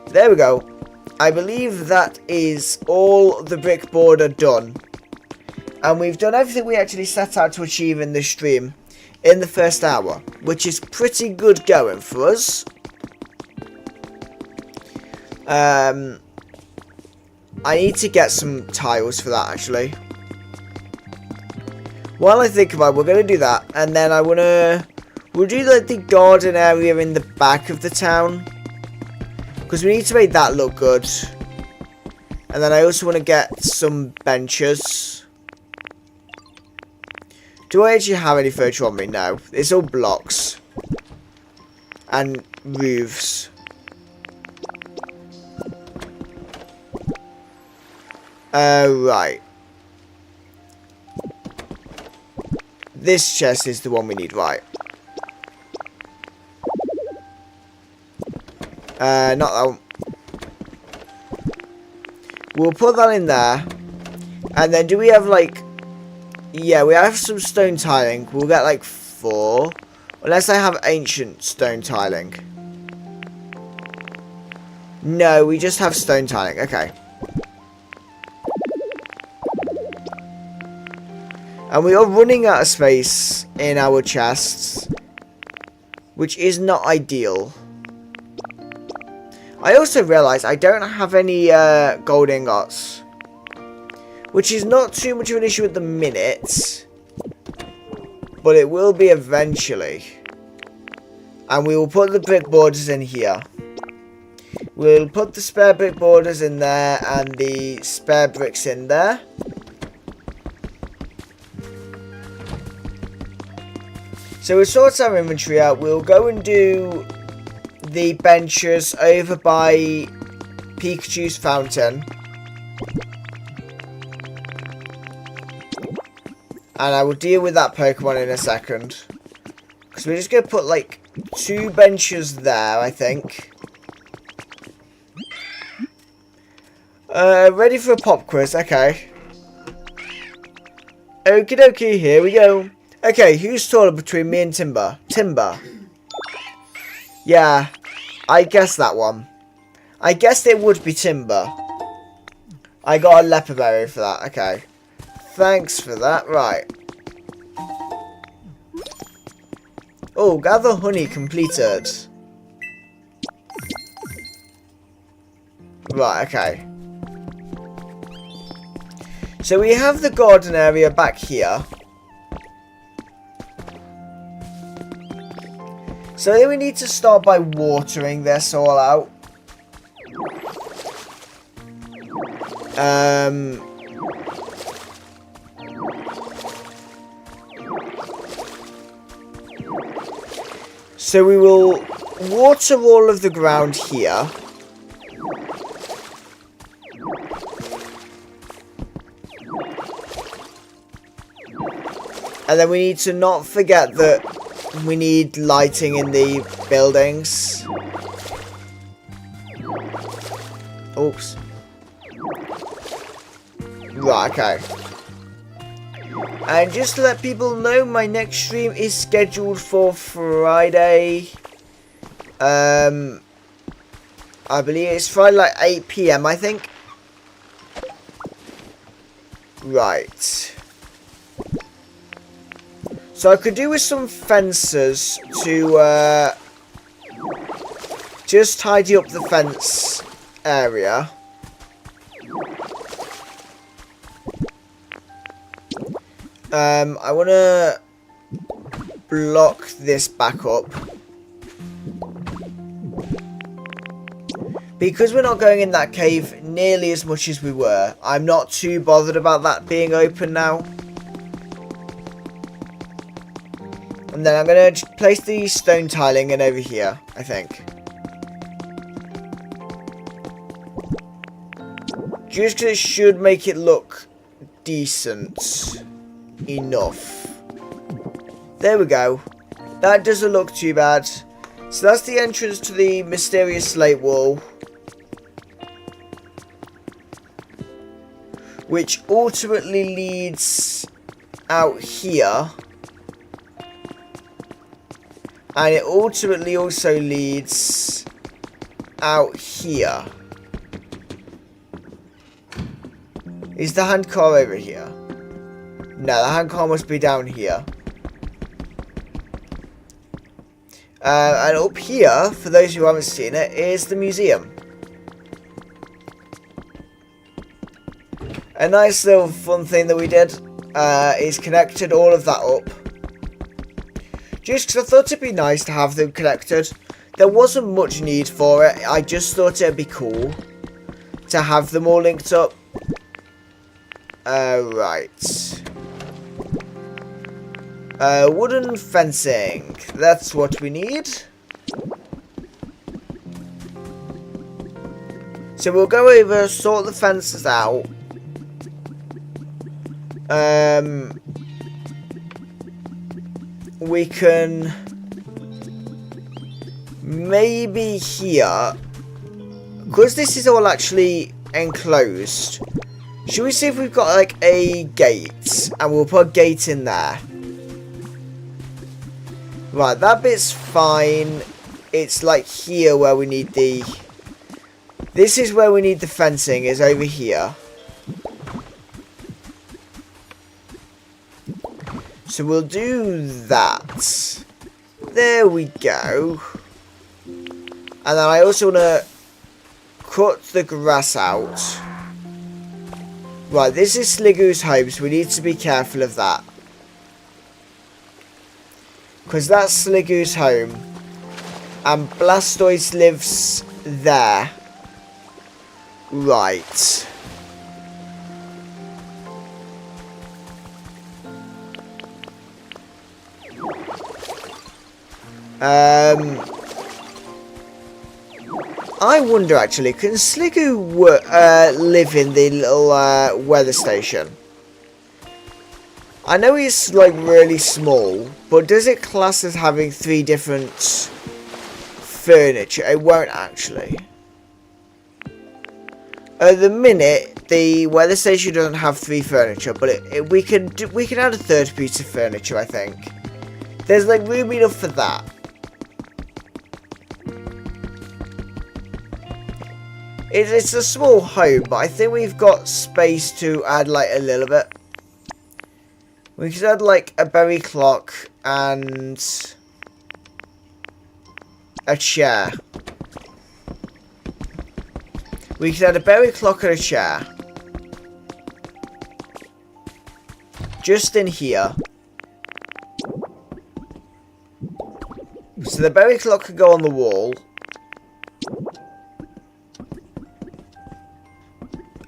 There we go. I believe that is all the brick border done. And we've done everything we actually set out to achieve in this stream in the first hour, which is pretty good going for us. I need to get some tiles for that actually. while I think about it, we're going to do that. And then we'll do like the garden area in the back of the town. Because we need to make that look good. And then I also want to get some benches. Do I actually have any furniture on me? No. It's all blocks. And roofs. Right. This chest is the one we need, right. Not that one. We'll put that in there. And then do we have like... Yeah, we have some stone tiling. We'll get like 4. Unless I have ancient stone tiling. No, we just have stone tiling. Okay. And we are running out of space in our chests. Which is not ideal. I also realised I don't have any gold ingots. Which is not too much of an issue at the minute. But it will be eventually. And we will put the brick borders in here. We'll put the spare brick borders in there and the spare bricks in there. So we'll sort our inventory out. We'll go and do the benches over by Pikachu's fountain. And I will deal with that Pokemon in a second. Because we're just going to put like 2 benches there, I think. Ready for a pop quiz, okay. Okie dokie, here we go. Okay, who's taller between me and Timber? Timber. Yeah, I guessed that one. I guessed it would be Timber. I got a leper berry for that, okay. Thanks for that, right. Oh, gather honey completed. Right, okay. So we have the garden area back here. So then we need to start by watering this all out. So we will water all of the ground here. And then we need to not forget that we need lighting in the buildings. Oops. Right, okay. And just to let people know, my next stream is scheduled for Friday. I believe it's Friday like 8 PM, I think. Right. So I could do with some fences to just tidy up the fence area. I want to block this back up. Because we're not going in that cave nearly as much as we were, I'm not too bothered about that being open now. And then I'm going to place the stone tiling in over here, I think. Just because it should make it look decent enough. There we go. That doesn't look too bad. So that's the entrance to the mysterious slate wall. Which ultimately leads out here. And it ultimately also leads out here. Is the hand car over here? No, the hand car must be down here. And up here, for those who haven't seen it, is the museum. A nice little fun thing that we did. is connected all of that up. Just because I thought it'd be nice to have them connected. There wasn't much need for it. I just thought it'd be cool to have them all linked up. Right. Wooden fencing. That's what we need. So we'll go over, sort the fences out. We can maybe here, because this is all actually enclosed. Should we see if we've got like a gate, and we'll put a gate in there. Right, that bit's fine. It's like here where we need the... This is where we need the fencing, is over here. So we'll do that. There we go. And then I also want to cut the grass out. Right, this is Sligoo's home, so we need to be careful of that. Because that's Sligoo's home. And Blastoise lives there. Right. I wonder actually, can Sligoo live in the little weather station? I know he's like really small, but does it class as having 3 different furniture? It won't actually. At the minute, the weather station doesn't have 3 furniture, but we can add a 3rd piece of furniture. I think there's like room enough for that. It's a small home, but I think we've got space to add like a little bit. We could add like a berry clock and a chair. We could add a berry clock and a chair. Just in here. So the berry clock could go on the wall.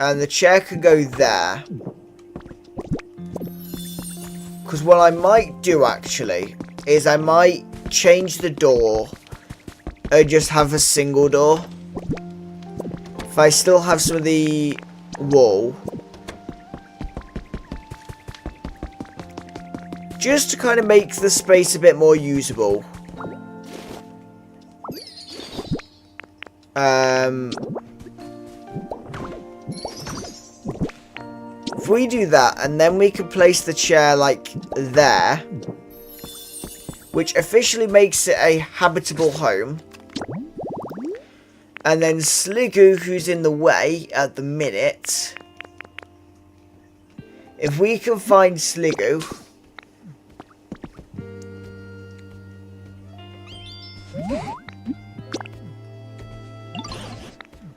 And the chair could go there. Because what I might do actually is I might change the door and just have a single door. If I still have some of the wall. Just to kind of make the space a bit more usable. If we do that, and then we can place the chair like there, which officially makes it a habitable home. And then Sligoo, who's in the way at the minute. If we can find Sligoo.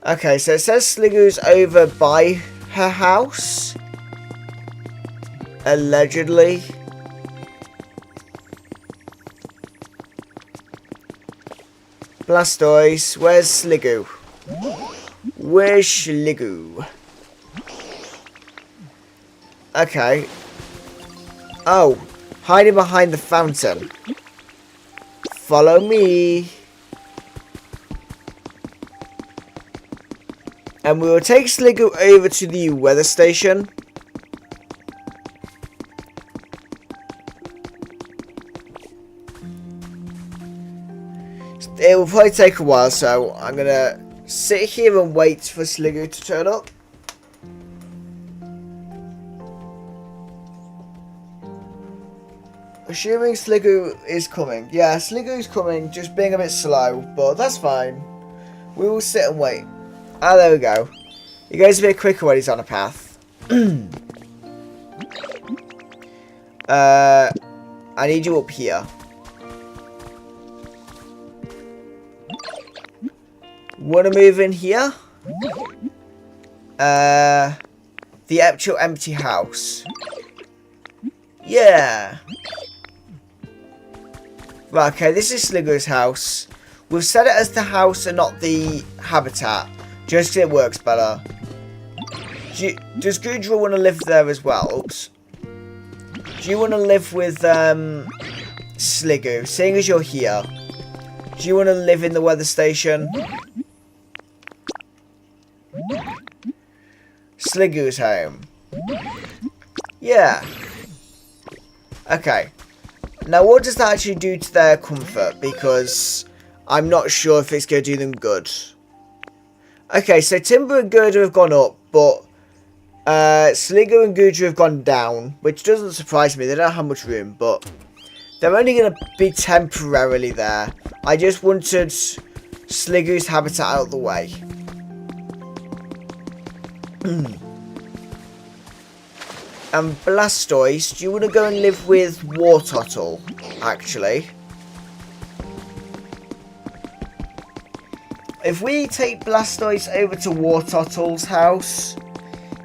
Okay, so it says Sligoo's over by her house. Allegedly. Blastoise, where's Sligoo? Where's Sligoo? Okay. Oh, hiding behind the fountain. Follow me. And we will take Sligoo over to the weather station. It will probably take a while, so I'm going to sit here and wait for Sligoo to turn up. Assuming Sligoo is coming. Yeah, Sligoo's coming, just being a bit slow, but that's fine. We will sit and wait. Ah, there we go. He goes a bit quicker when he's on a path. I need you up here. Want to move in here? The actual empty house. Yeah. Right, okay, this is Sligo's house. We've set it as the house and not the habitat, just so it works better. Does Gudra want to live there as well? Oops. Do you want to live with Sligo, seeing as you're here? Do you want to live in the weather station? Sligo's home. Yeah. Okay. Now, what does that actually do to their comfort? Because I'm not sure if it's going to do them good. Okay, so Timber and Gerda have gone up, but Sligo and Gudra have gone down, which doesn't surprise me. They don't have much room, but they're only going to be temporarily there. I just wanted Sligo's habitat out of the way. And Blastoise, do you want to go and live with Wartottle, actually? If we take Blastoise over to Wartottle's house,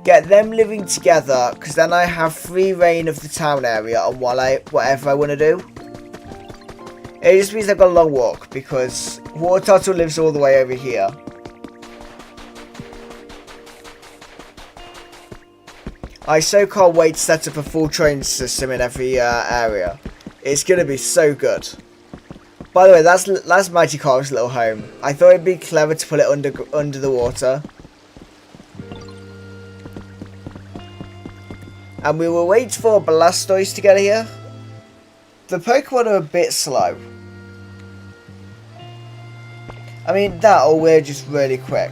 get them living together, because then I have free reign of the town area on whatever I want to do. It just means I've got a long walk, because Wartottle lives all the way over here. I so can't wait to set up a full train system in every area. It's going to be so good. By the way, that's Magikarp's little home. I thought it'd be clever to put it under the water. And we will wait for Blastoise to get here. The Pokemon are a bit slow. I mean, that or we're just really quick.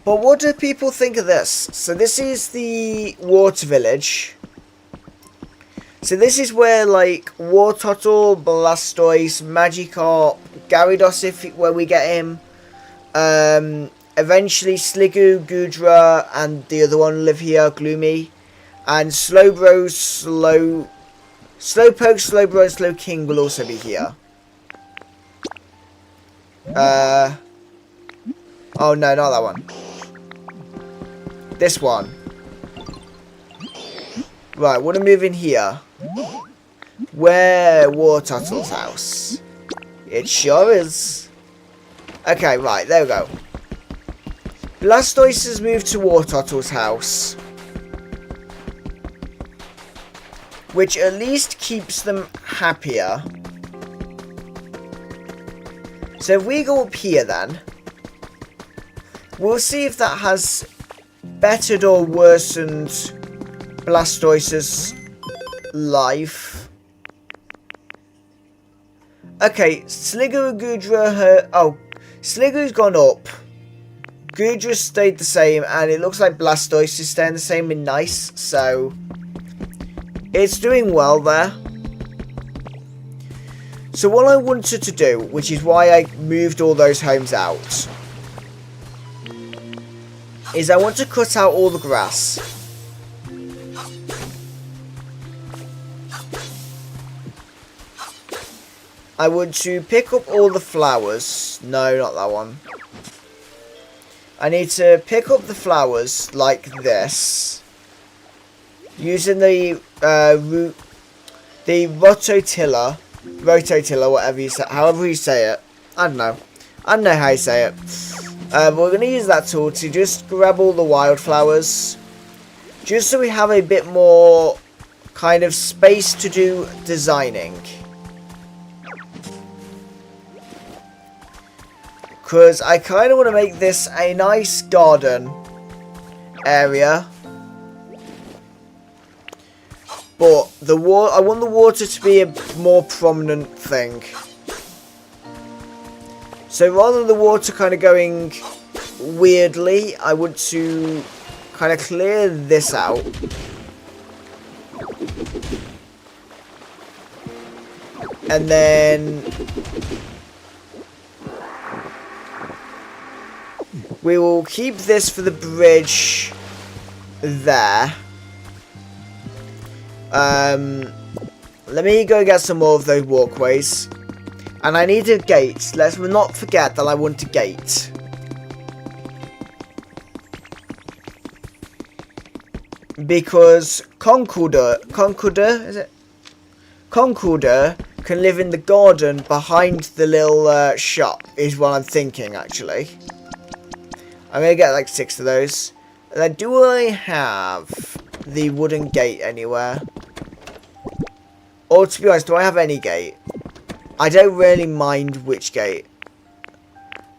But what do people think of this? So this is the Water Village. So this is where, like, Wartottle, Blastoise, Magikarp, Gyarados, where we get him. Eventually Sligo, Gudra, and the other one live here, Gloomy. And Slowbro, Slowpoke, Slowbro, and Slowking will also be here. Oh no, not that one. This one. Right, want to move in here. Where Wartottle's house? It sure is. Okay, right, there we go. Blastoise has moved to Wartottle's house, which at least keeps them happier. So if we go up here then, we'll see if that has bettered or worsened Blastoise's life. Okay, Sligo and Gudra, Sligo's gone up. Gudra stayed the same, and it looks like Blastoise is staying the same in nice, so it's doing well there. So what I wanted to do, which is why I moved all those homes out, is I want to cut out all the grass. I want to pick up all the flowers. No, not that one. I need to pick up the flowers like this, using the rototiller, whatever you say, however you say it. I don't know how you say it. But we're going to use that tool to just grab all the wildflowers, just so we have a bit more kind of space to do designing. Because I kind of want to make this a nice garden area. But I want the water to be a more prominent thing. So rather than the water kind of going weirdly, I want to kind of clear this out. And then we will keep this for the bridge there. Let me go get some more of those walkways. And I need a gate. Let's not forget that I want a gate. because Concorder, is it? Concorder can live in the garden behind the little shop, is what I'm thinking, actually. I'm going to get like 6 of those. And then, do I have the wooden gate anywhere? Or, to be honest, do I have any gate? I don't really mind which gate.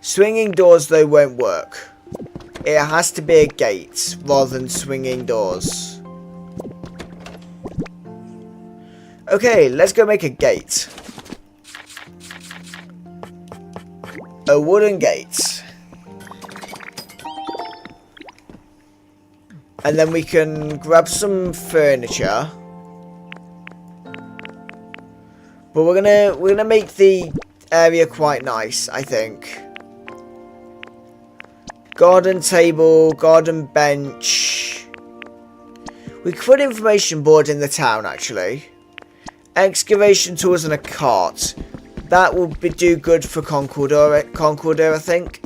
Swinging doors, though, won't work. It has to be a gate rather than swinging doors. Okay, let's go make a gate. A wooden gate. And then we can grab some furniture. But we're gonna make the area quite nice, I think. Garden table, garden bench. We could put information board in the town, actually. Excavation tools and a cart. That will do good for Concorder, I think.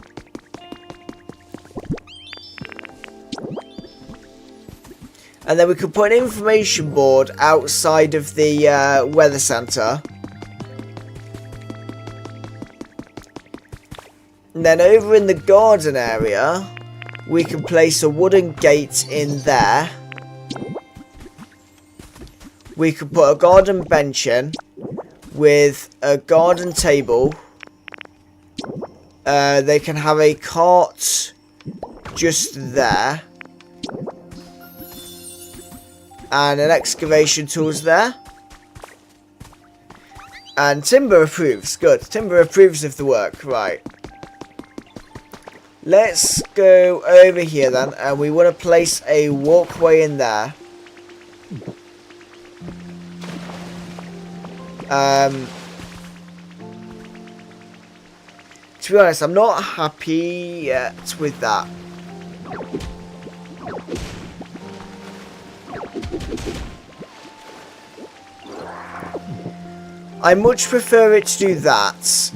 And then we could put an information board outside of the weather centre. And then over in the garden area, we can place a wooden gate in there. We could put a garden bench in with a garden table. They can have a cart just there. And an excavation tools there. And Timber approves. Good. Timber approves of the work. Right. Let's go over here then. And we want to place a walkway in there. To be honest, I'm not happy yet with that. I much prefer it to do that.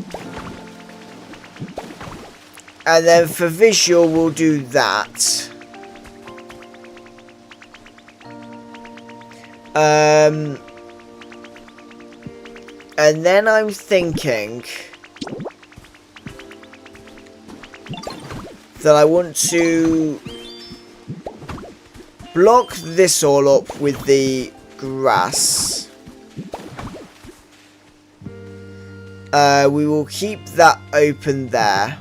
And then for visual, we'll do that. And then I'm thinking that I want to block this all up with the grass. We will keep that open there.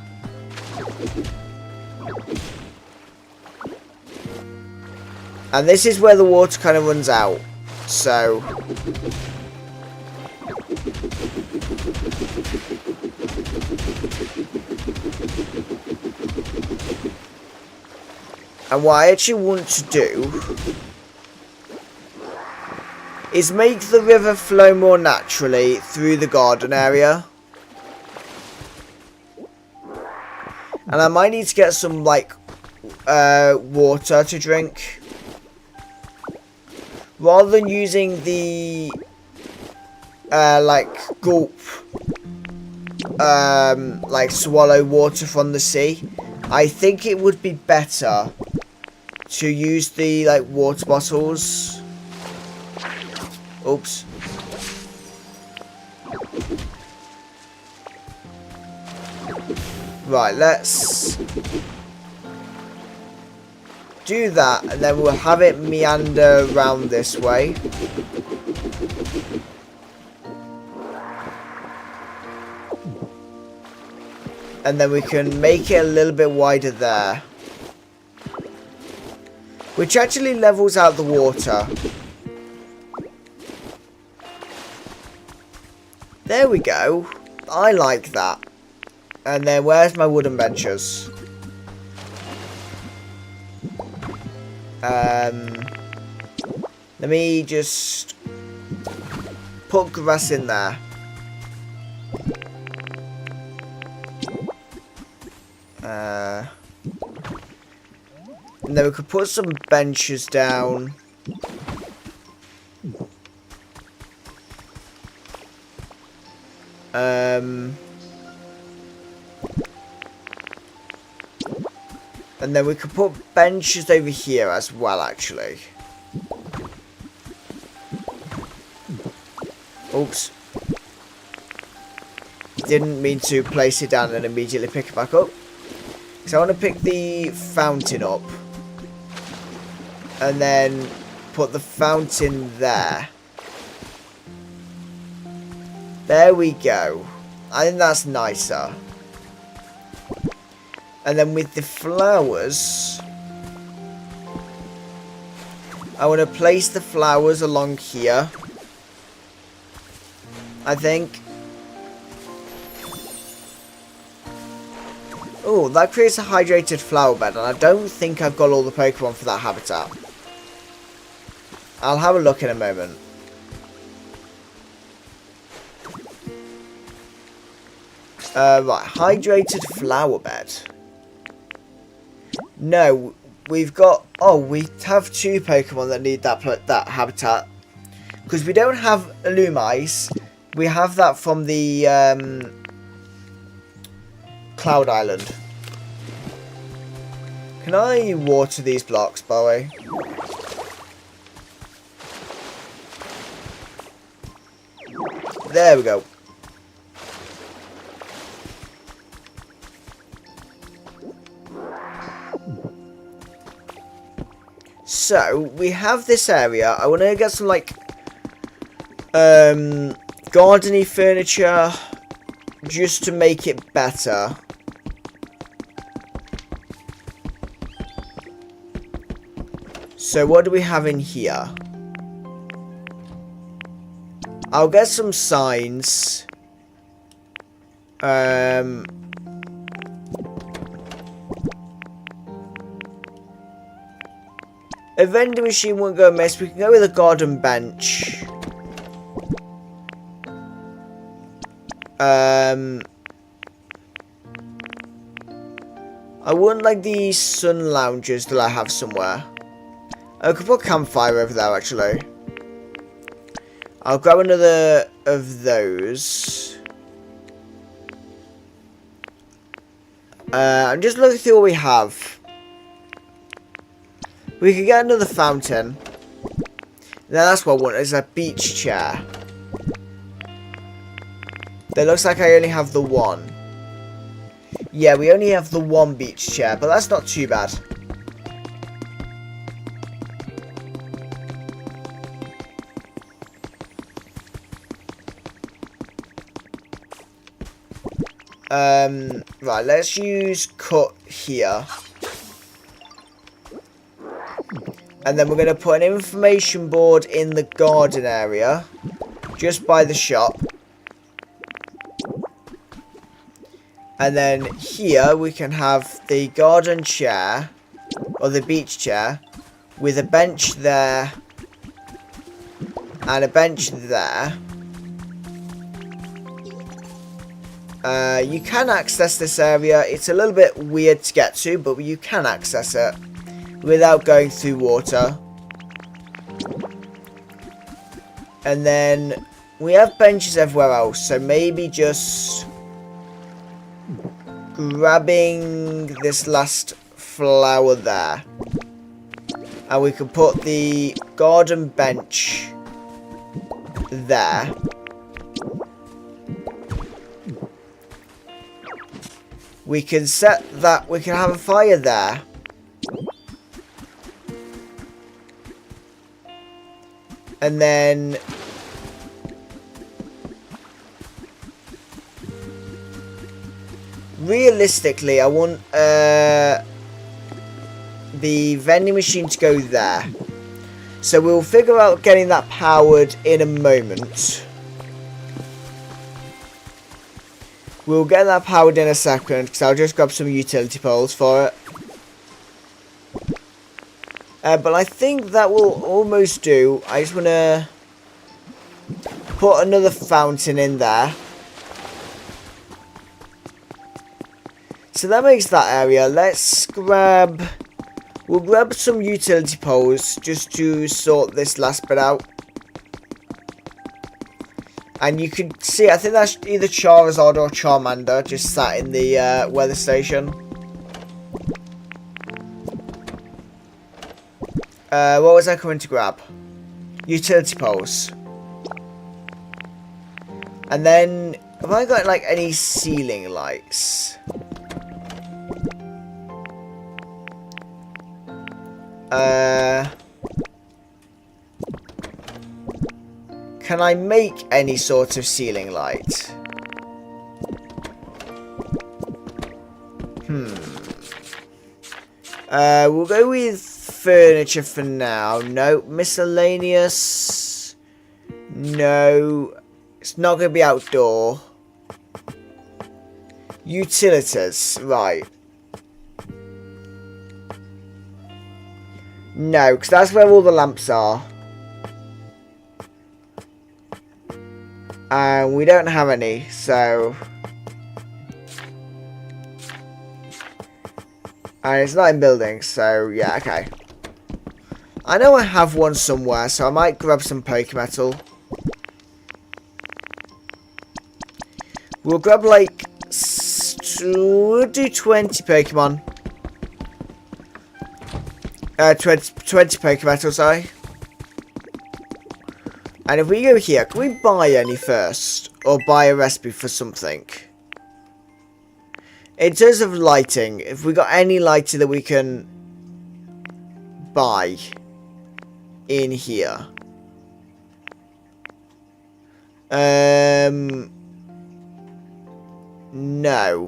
And this is where the water kind of runs out. So and what I actually want to do is make the river flow more naturally through the garden area. And I might need to get some, like, water to drink. Rather than using the, like, gulp, like, swallow water from the sea, I think it would be better to use the, like, water bottles. Oops. Right, let's do that, and then we'll have it meander around this way. And then we can make it a little bit wider there. Which actually levels out the water. There we go. I like that. And then where's my wooden benches? Let me just put grass in there. And then we could put some benches down. And then we could put benches over here as well, actually. Oops. Didn't mean to place it down and immediately pick it back up. So I want to pick the fountain up. And then put the fountain there. There we go. I think that's nicer. And then with the flowers, I want to place the flowers along here. I think. Oh, that creates a hydrated flower bed, and I don't think I've got all the Pokemon for that habitat. I'll have a look in a moment. Right, hydrated flower bed. No, we've got... Oh, we have 2 Pokemon that need that habitat. Because we don't have Illumise. We have that from the Cloud Island. Can I water these blocks, by the way? There we go. So, we have this area. I want to get some, like, gardening furniture just to make it better. So, what do we have in here? I'll get some signs. A vending machine won't go amiss. We can go with a garden bench. I wouldn't like the sun loungers that I have somewhere. I could put a campfire over there, actually. I'll grab another of those. I'm just looking through what we have. We could get another fountain. Now that's what I want, is a beach chair. That looks like I only have the one. Yeah, we only have the one beach chair, but that's not too bad. Right, let's use cut here. And then we're going to put an information board in the garden area. Just by the shop. And then here we can have the garden chair. Or the beach chair. With a bench there. And a bench there. You can access this area. It's a little bit weird to get to, but you can access it without going through water. And then we have benches everywhere else, so maybe just grabbing this last flower there. And we can put the garden bench there. We can set that, we can have a fire there. And then realistically, I want the vending machine to go there. So we'll figure out getting that powered in a moment. We'll get that powered in a second, because I'll just grab some utility poles for it. But I think that will almost do. I just want to put another fountain in there. So that makes that area. Let's grab... We'll grab some utility poles just to sort this last bit out. And you can see, I think that's either Charizard or Charmander just sat in the weather station. What was I coming to grab? Utility poles. And then, have I got like any ceiling lights? Can I make any sort of ceiling light? We'll go with furniture for now. No. Miscellaneous. No. It's not going to be outdoor. Utilities. Right. No, because that's where all the lamps are. And we don't have any, so... And it's not in buildings, so yeah, okay. I know I have one somewhere, so I might grab some Pokemetal. We'll grab like... We'll do 20 Pokemon. 20 Pokemetal, sorry. And if we go here, can we buy any first? Or buy a recipe for something? In terms of lighting, if we got any lighting that we can buy in here. No.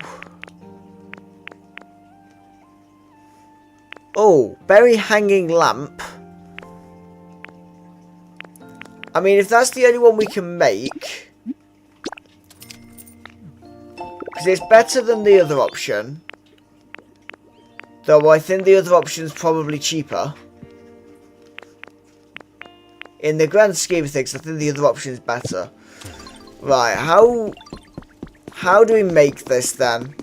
Oh, berry hanging lamp. I mean, if that's the only one we can make, because it's better than the other option, though I think the other option is probably cheaper. In the grand scheme of things, I think the other option is better. Right, how do we make this then?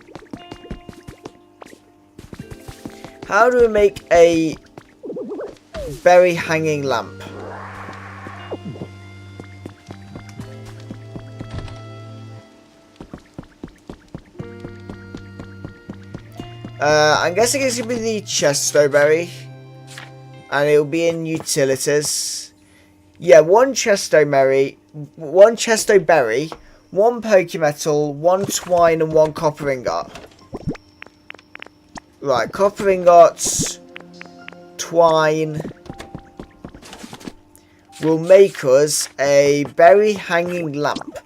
How do we make a berry hanging lamp? I'm guessing it's going to be the Chesto berry. And it'll be in utilities. Yeah, one Chesto berry, one Pokemetal, one twine, and one copper ingot. Right, copper ingots, twine will make us a berry hanging lamp,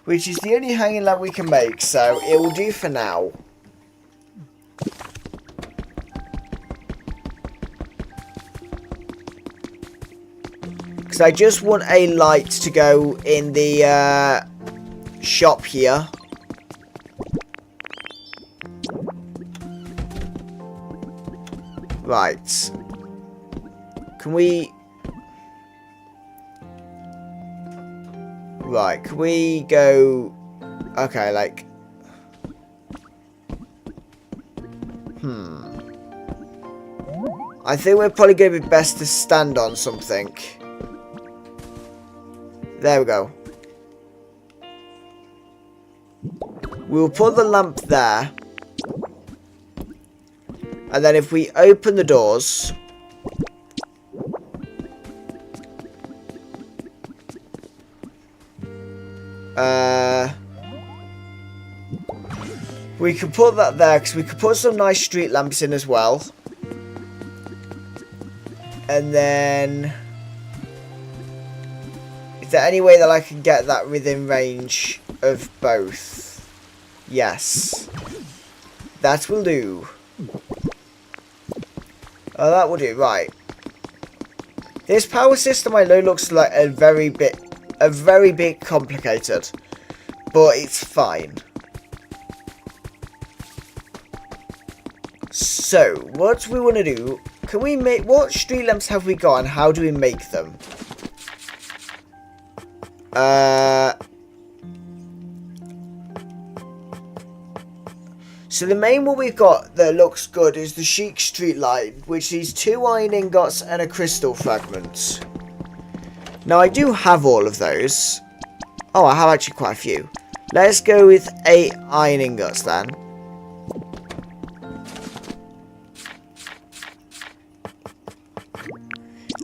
which is the only hanging lamp we can make, so it will do for now. Because I just want a light to go in the shop here. Right. Can we... Right, can we go... Okay, like... I think we're probably going to be best to stand on something. There we go. We'll put the lamp there. And then if we open the doors... we can put that there, because we could put some nice street lamps in as well. And then... Is there any way that I can get that within range of both? Yes. That will do. Oh, that will do. Right. This power system, I know, looks like a very bit complicated. But it's fine. So, what we want to do... Can we make... What street lamps have we got and how do we make them? So the main one we've got that looks good is the Chic Street Light, which is 2 iron ingots and a crystal fragment. Now I do have all of those. Oh, I have actually quite a few. Let's go with 8 iron ingots then.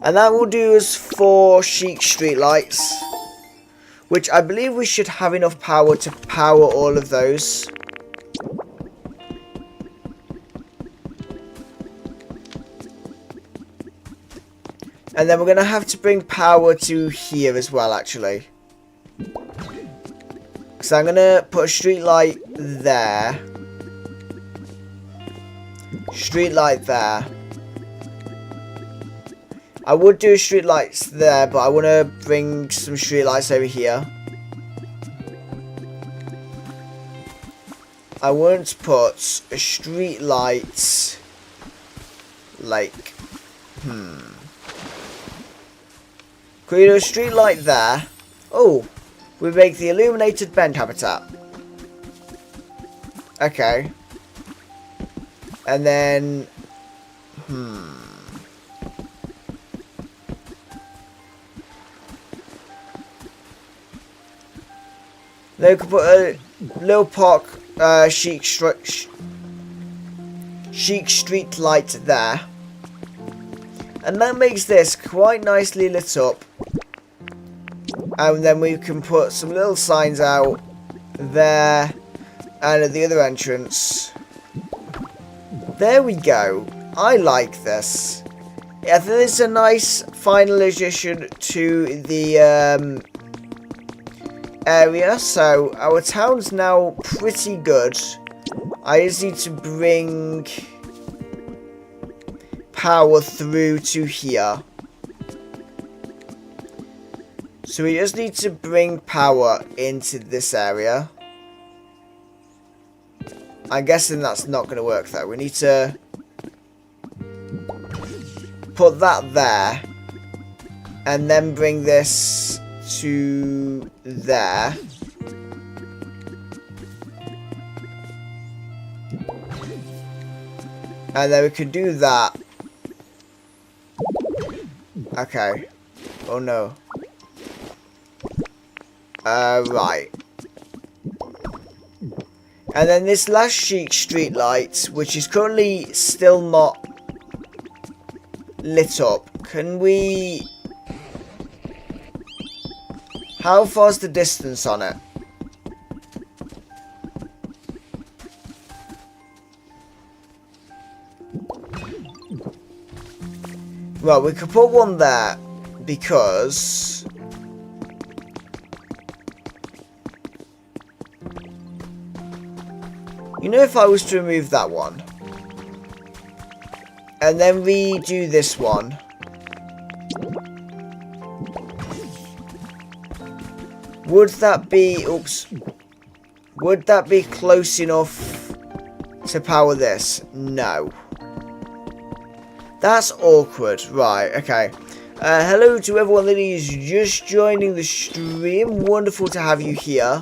And that will do us 4 Chic Street Lights. which I believe we should have enough power to power all of those. And then we're going to have to bring power to here as well, actually. So I'm going to put a street light there. Street light there. I would do street lights there, but I want to bring some street lights over here. I want to put a street light like... Could we do a street light there? Oh, we make the illuminated bend habitat. Okay. And then... Then we could put a little park chic street light there. And that makes this quite nicely lit up. And then we can put some little signs out there and at the other entrance. There we go. I like this. I think it's a nice final addition to the area. So our town's now pretty good. I just need to bring power through to here. So we just need to bring power into this area. I'm guessing that's not going to work though. We need to put that there. And then bring this to there. And then we can do that. Okay. Oh no. Right. And then this last chic street light, which is currently still not lit up. Can we... How far's the distance on it? Well, we could put one there because... You know, if I was to remove that one and then redo this one, would that be, oops, would that be close enough to power this? No. That's awkward. Right, okay. Hello to everyone that is just joining the stream. Wonderful to have you here.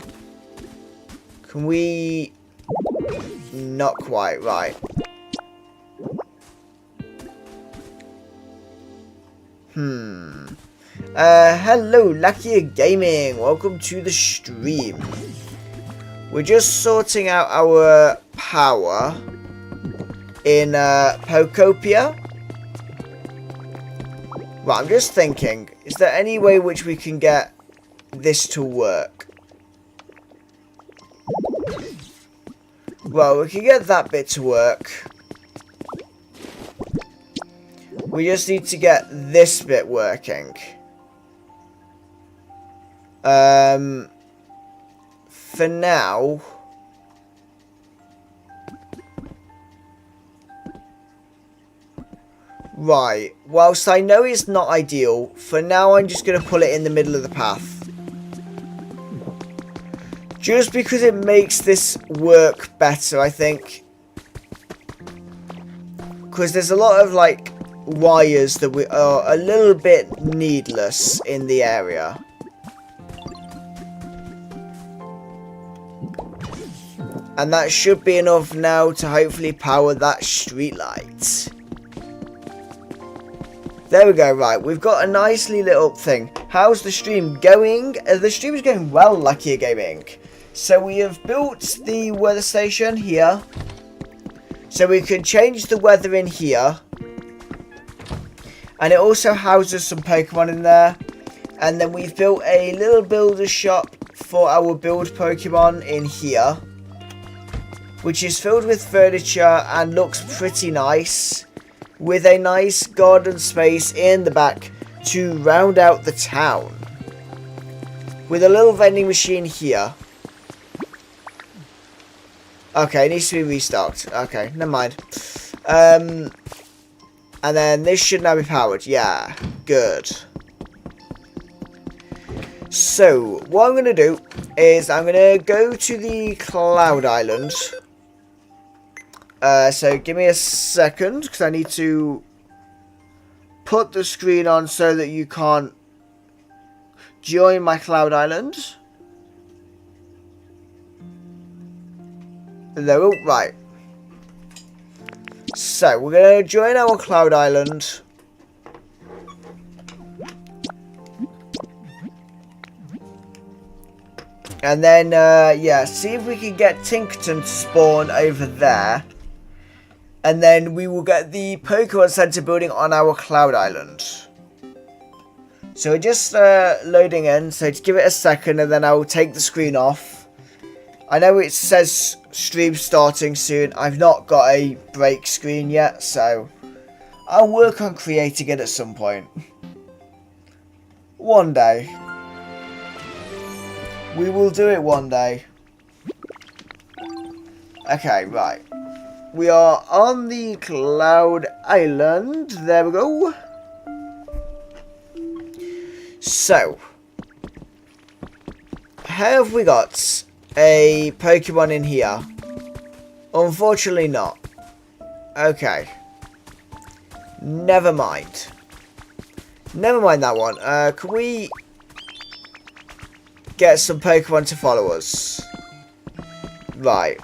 Can we... Not quite, right. Hello, Lucky Gaming. Welcome to the stream. We're just sorting out our power in Pokopia. Right, I'm just thinking, is there any way which we can get this to work? Well, we can get that bit to work. We just need to get this bit working. For now... Right, whilst I know it's not ideal, for now I'm just going to pull it in the middle of the path. Just because it makes this work better, I think. Because there's a lot of, like, wires that are a little bit needless in the area. And that should be enough now to hopefully power that street light. There we go, right. We've got a nicely lit up thing. How's the stream going? The stream is going well, Lucky Gaming. So we have built the weather station here. So we can change the weather in here. And it also houses some Pokemon in there. And then we've built a little builder shop for our build Pokemon in here, which is filled with furniture and looks pretty nice, with a nice garden space in the back to round out the town, with a little vending machine here. Okay, it needs to be restocked. Okay, never mind. And then this should now be powered. Yeah, good. So, what I'm going to do is I'm going to go to the Cloud Island. So, give me a second, because I need to put the screen on so that you can't join my Cloud Island. No, right. So, we're going to join our Cloud Island. And then, yeah, see if we can get Tinkerton to spawn over there. And then we will get the Pokemon Center building on our Cloud Island. So we're just loading in, so just give it a second and then I'll take the screen off. I know it says stream starting soon. I've not got a break screen yet, so I'll work on creating it at some point. One day. We will do it one day. Okay, right. We are on the Cloud Island. There we go. So, have we got a Pokemon in here? Unfortunately not. Okay. Never mind. Never mind that one. Can we get some Pokemon to follow us? Right.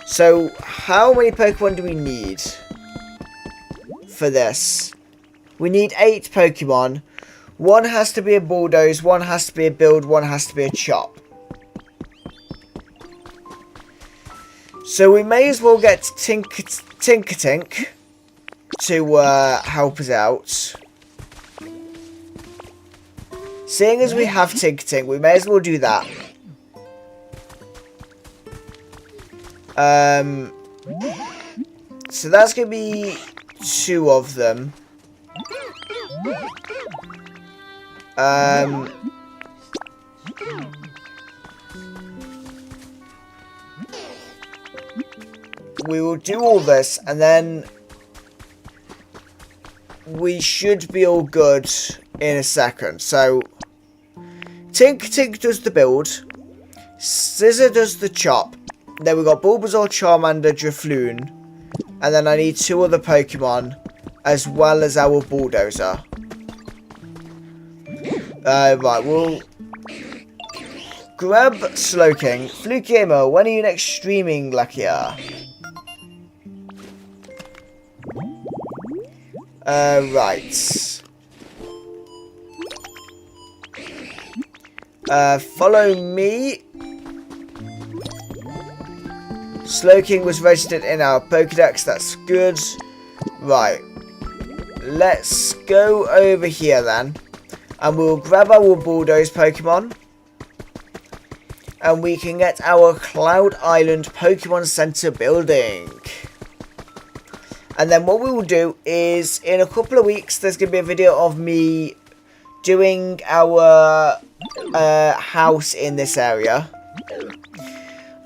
So, how many Pokemon do we need for this? We need 8 Pokemon. One has to be a Bulldoze, one has to be a Build, one has to be a Chop. So we may as well get Tinkertink to help us out. Seeing as we have Tinkertink, we may as well do that. So that's going to be 2 of them. We will do all this and then we should be all good in a second. So Tinkertink does the build, Scissor does the chop, then we've got Bulbasaur, Charmander, Drifloon, and then I need 2 other Pokemon as well as our Bulldozer. Right, we'll grab Slowking. Fluke Gamer, when are you next streaming, Luckier? Right. Follow me. Slowking was registered in our Pokedex, that's good. Right. Let's go over here then. And we'll grab our Bulldoze Pokemon. And we can get our Cloud Island Pokemon Center building. And then what we will do is, in a couple of weeks, there's going to be a video of me doing our house in this area.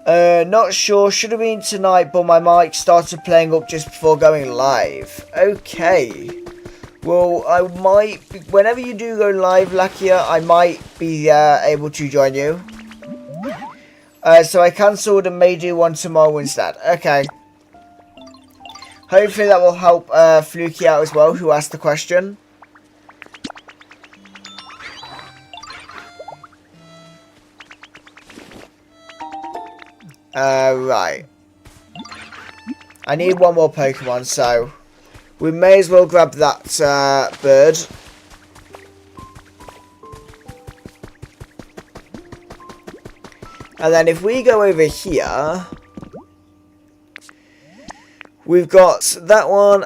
Not sure, should have been tonight, but my mic started playing up just before going live. Okay. Well, I might, whenever you do go live, Lakia, I might be able to join you. So I cancelled and may do one tomorrow instead. Okay. Hopefully that will help Fluky out as well, who asked the question. Right. I need one more Pokemon, so we may as well grab that bird. And then if we go over here, we've got that one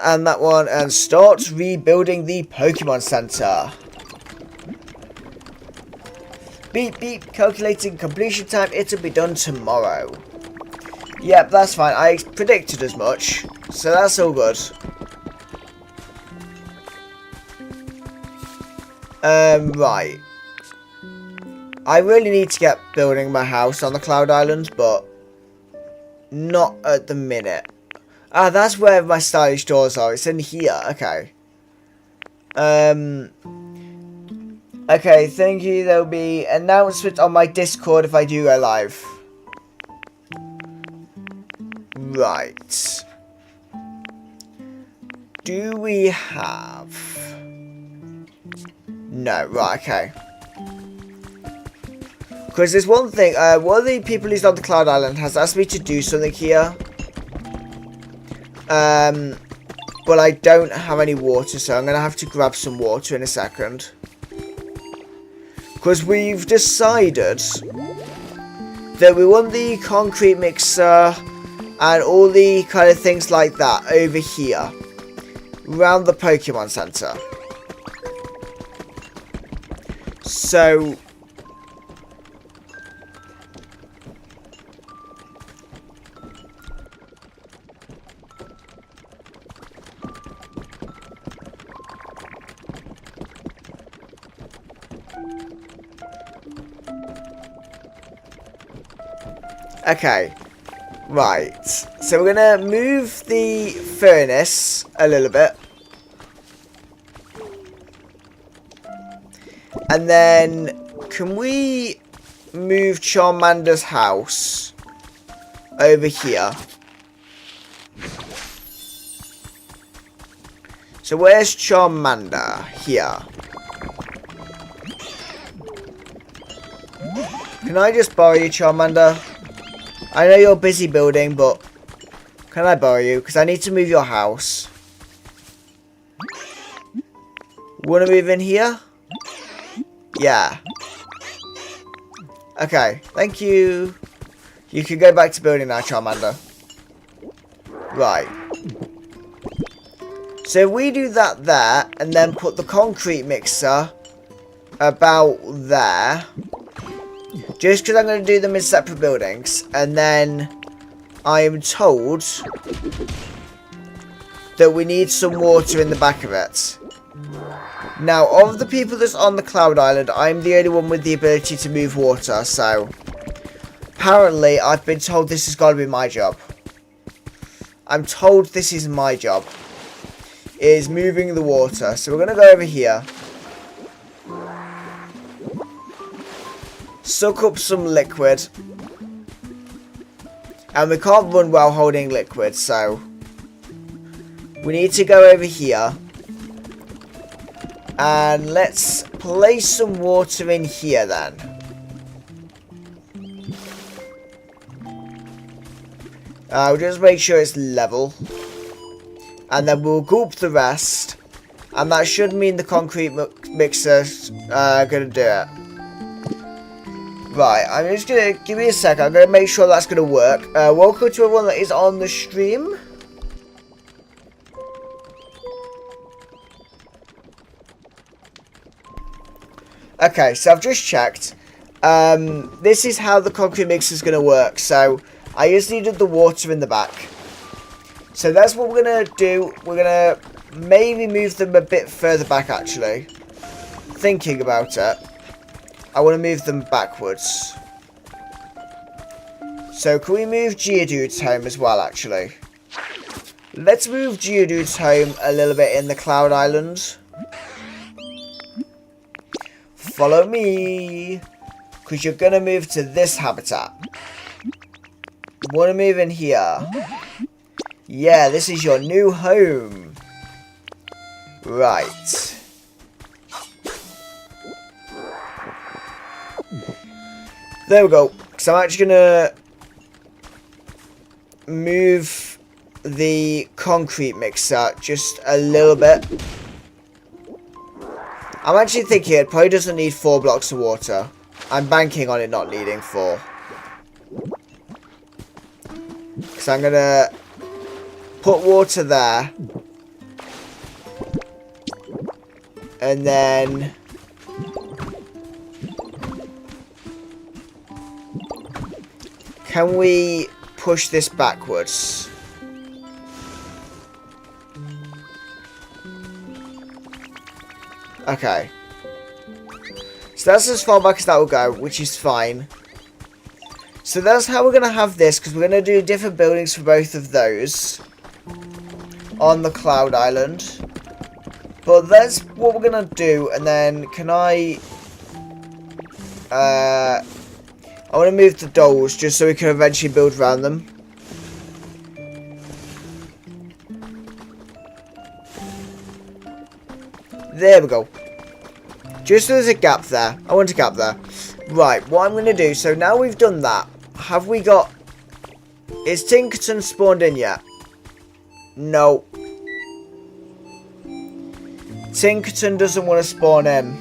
and start rebuilding the Pokemon Center. Beep beep, calculating completion time, it'll be done tomorrow. Yep, that's fine. I predicted as much, so that's all good. Right. I really need to get building my house on the Cloud Island, but not at the minute. Ah, that's where my stylish doors are. It's in here. Okay. Okay, thank you. There'll be announcement on my Discord if I do go live. Right. Do we have... No, right, okay. Because there's one thing, one of the people who's on the Cloud Island has asked me to do something here. But I don't have any water, so I'm going to have to grab some water in a second. Because we've decided that we want the concrete mixer and all the kind of things like that over here. Around the Pokemon Center. So... Okay, right, so we're going to move the furnace a little bit. And then, can we move Charmander's house over here? So where's Charmander? Here. Can I just borrow you, Charmander? I know you're busy building, but can I borrow you? Because I need to move your house. Want to move in here? Yeah. Okay, thank you. You can go back to building now, Charmander. Right. So if we do that there, and then put the concrete mixer about there... Just because I'm going to do them in separate buildings. And then I am told that we need some water in the back of it. Now, of the people that's on the Cloud Island, I'm the only one with the ability to move water. So, apparently, I've been told this has got to be my job. I'm told this is my job. Is moving the water. So, we're going to go over here. Suck up some liquid. And we can't run while holding liquid, so we need to go over here. And let's place some water in here then. We'll just make sure it's level. And then we'll gulp the rest. And that should mean the concrete mixer's gonna do it. Right, I'm just going to, give me a sec, I'm going to make sure that's going to work. Welcome to everyone that is on the stream. Okay, so I've just checked. This is how the concrete mixer is going to work. So, I just needed the water in the back. So that's what we're going to do. We're going to maybe move them a bit further back, actually. Thinking about it. I want to move them backwards. So can we move Geodude's home as well, actually? Let's move Geodude's home a little bit in the Cloud Island. Follow me. Because you're going to move to this habitat. Want to move in here. Yeah, this is your new home. Right. There we go. So I'm actually going to move the concrete mixer just a little bit. I'm actually thinking it probably doesn't need 4 blocks of water. I'm banking on it not needing 4. So I'm going to put water there. And then can we push this backwards? Okay. So that's as far back as that will go, which is fine. So that's how we're going to have this, because we're going to do different buildings for both of those on the Cloud Island. But that's what we're going to do, and then can I want to move the dolls just so we can eventually build around them. There we go. Just so there's a gap there. I want a gap there. Right, what I'm going to do, so now we've done that, have we got... Is Tinkerton spawned in yet? No. Tinkerton doesn't want to spawn in.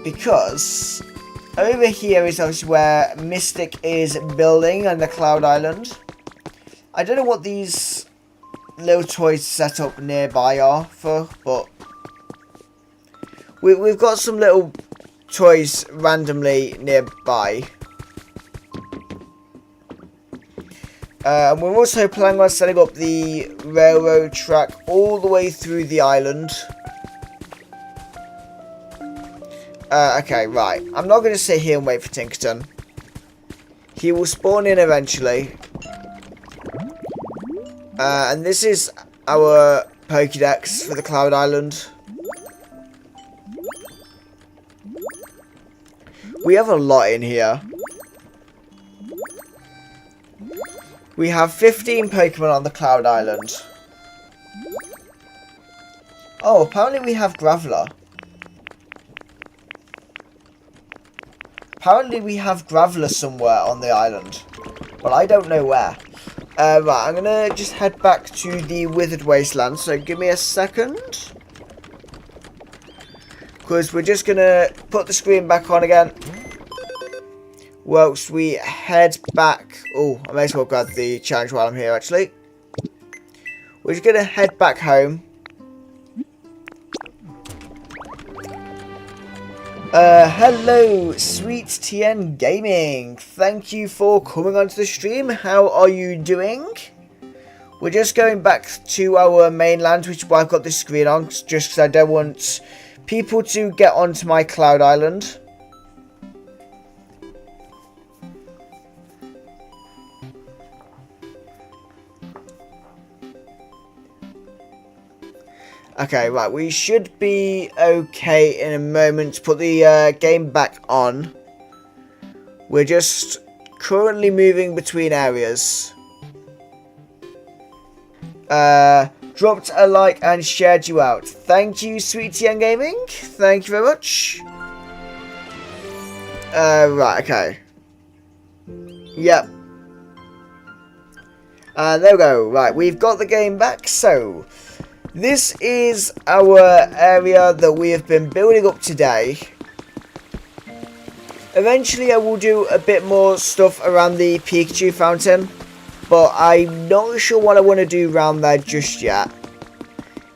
Because over here is obviously where Mystic is building on the Cloud Island. I don't know what these little toys set up nearby are for, but we've got some little toys randomly nearby. And we're also planning on setting up the railroad track all the way through the island. Okay, right. I'm not going to sit here and wait for Tinkerton. He will spawn in eventually. And this is our Pokédex for the Cloud Island. We have a lot in here. We have 15 Pokemon on the Cloud Island. Oh, apparently we have Graveler. Apparently we have Graveler somewhere on the island. But I don't know where. Right, I'm going to just head back to the Withered Wasteland. So give me a second. Because we're just going to put the screen back on again. Whilst we head back. Oh, I may as well grab the challenge while I'm here actually. We're just going to head back home. Hello, Sweet TN Gaming. Thank you for coming onto the stream. How are you doing? We're just going back to our mainland, which is why I've got this screen on, just because I don't want people to get onto my Cloud Island. Okay, right, we should be okay in a moment to put the game back on. We're just currently moving between areas. Dropped a like and shared you out. Thank you, Sweet Young Gaming. Thank you very much. Right, okay. Yep. There we go. Right, we've got the game back, so... This is our area that we have been building up today. Eventually I will do a bit more stuff around the Pikachu fountain. But I'm not sure what I want to do around there just yet.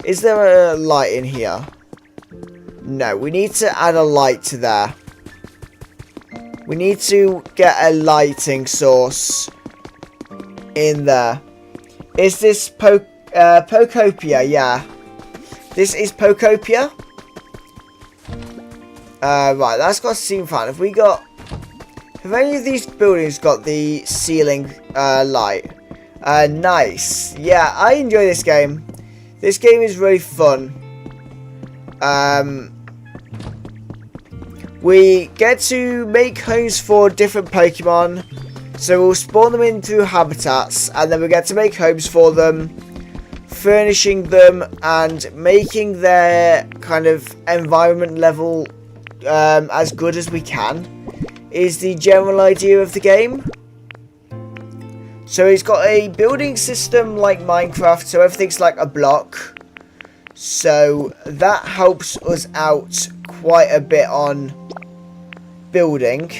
Is there a light in here? No, we need to add a light to there. We need to get a lighting source in there. Is this Pokopia, yeah. This is Pokopia. Right, that's got a ceiling fan. Have any of these buildings got the ceiling light? Nice. Yeah, I enjoy this game. This game is really fun. We get to make homes for different Pokemon. So we'll spawn them in through habitats, and then we get to make homes for them, furnishing them and making their kind of environment level as good as we can is the general idea of the game. So it's got a building system like Minecraft, so everything's like a block. So that helps us out quite a bit on building.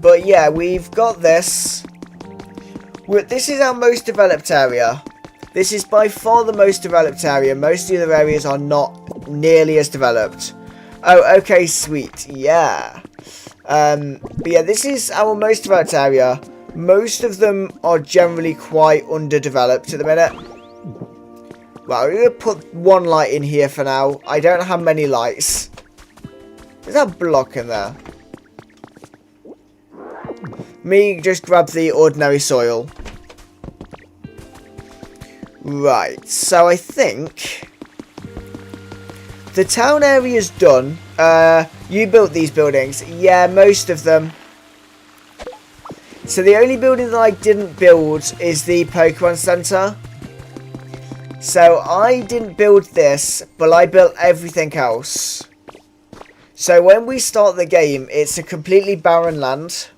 But yeah, we've got this. This is our most developed area. This is by far the most developed area. Most of the other areas are not nearly as developed. Oh, okay, sweet. Yeah. But yeah, this is our most developed area. Most of them are generally quite underdeveloped at the minute. Well, I'm going to put one light in here for now. I don't have many lights. There's that block in there. Me just grab the ordinary soil. Right, so I think the town area's done. You built these buildings. Yeah, most of them. So the only building that I didn't build is the Pokemon Center. So I didn't build this, but I built everything else. So when we start the game, it's a completely barren land.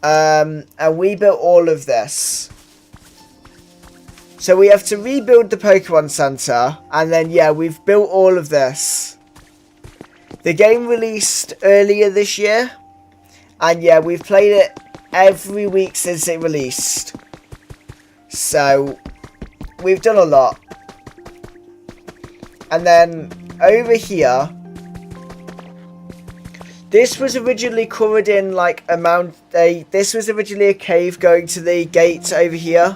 And we built all of this. So we have to rebuild the Pokemon Center. And then, yeah, we've built all of this. The game released earlier this year. And yeah, we've played it every week since it released. So we've done a lot. And then over here, this was originally covered in like this was originally a cave going to the gate over here.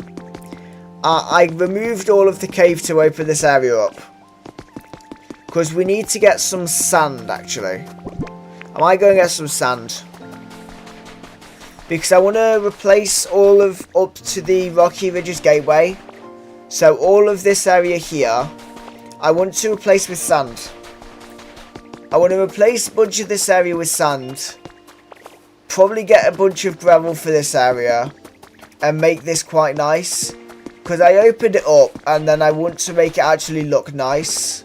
I removed all of the cave to open this area up. Because we need to get some sand, actually. I might go and get some sand. Because I want to replace all of up to the Rocky Ridges Gateway. So all of this area here, I want to replace with sand. I want to replace a bunch of this area with sand. Probably get a bunch of gravel for this area. And make this quite nice. Because I opened it up and then I want to make it actually look nice.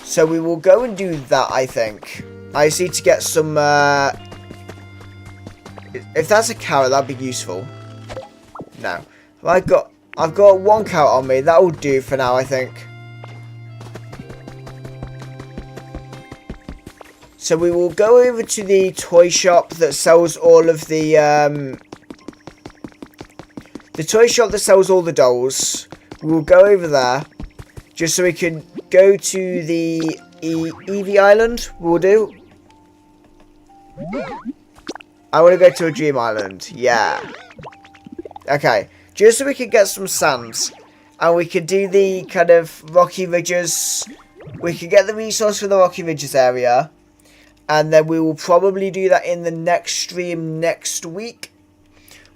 So we will go and do that, I think. I just need to get some... if that's a carrot, that'd be useful. No. I've got one carrot on me. That will do for now, I think. So we will go over to the toy shop that sells all of the toy shop that sells all the dolls. We will go over there. Just so we can go to the Eevee Island. We'll do. I want to go to a Dream Island. Yeah. Okay. Just so we can get some sands. And we can do the kind of Rocky Ridges. We can get the resource for the Rocky Ridges area. And then we will probably do that in the next stream next week.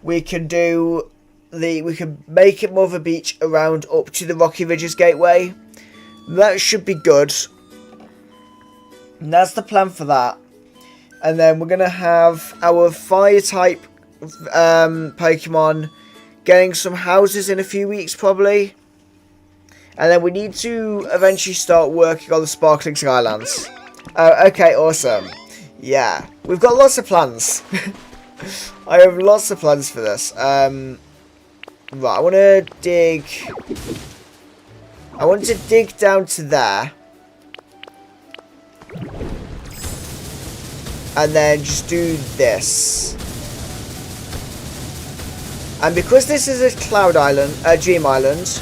We can do... we can make it more of a beach around up to the Rocky Ridges Gateway. That should be good. And that's the plan for that. And then we're going to have our fire type Pokemon getting some houses in a few weeks probably. And then we need to eventually start working on the Sparkling Skylands. Oh, okay, awesome. Yeah, we've got lots of plans. I have lots of plans for this. Right, I want to dig down to there. And then just do this. And because this is a cloud island, a dream island,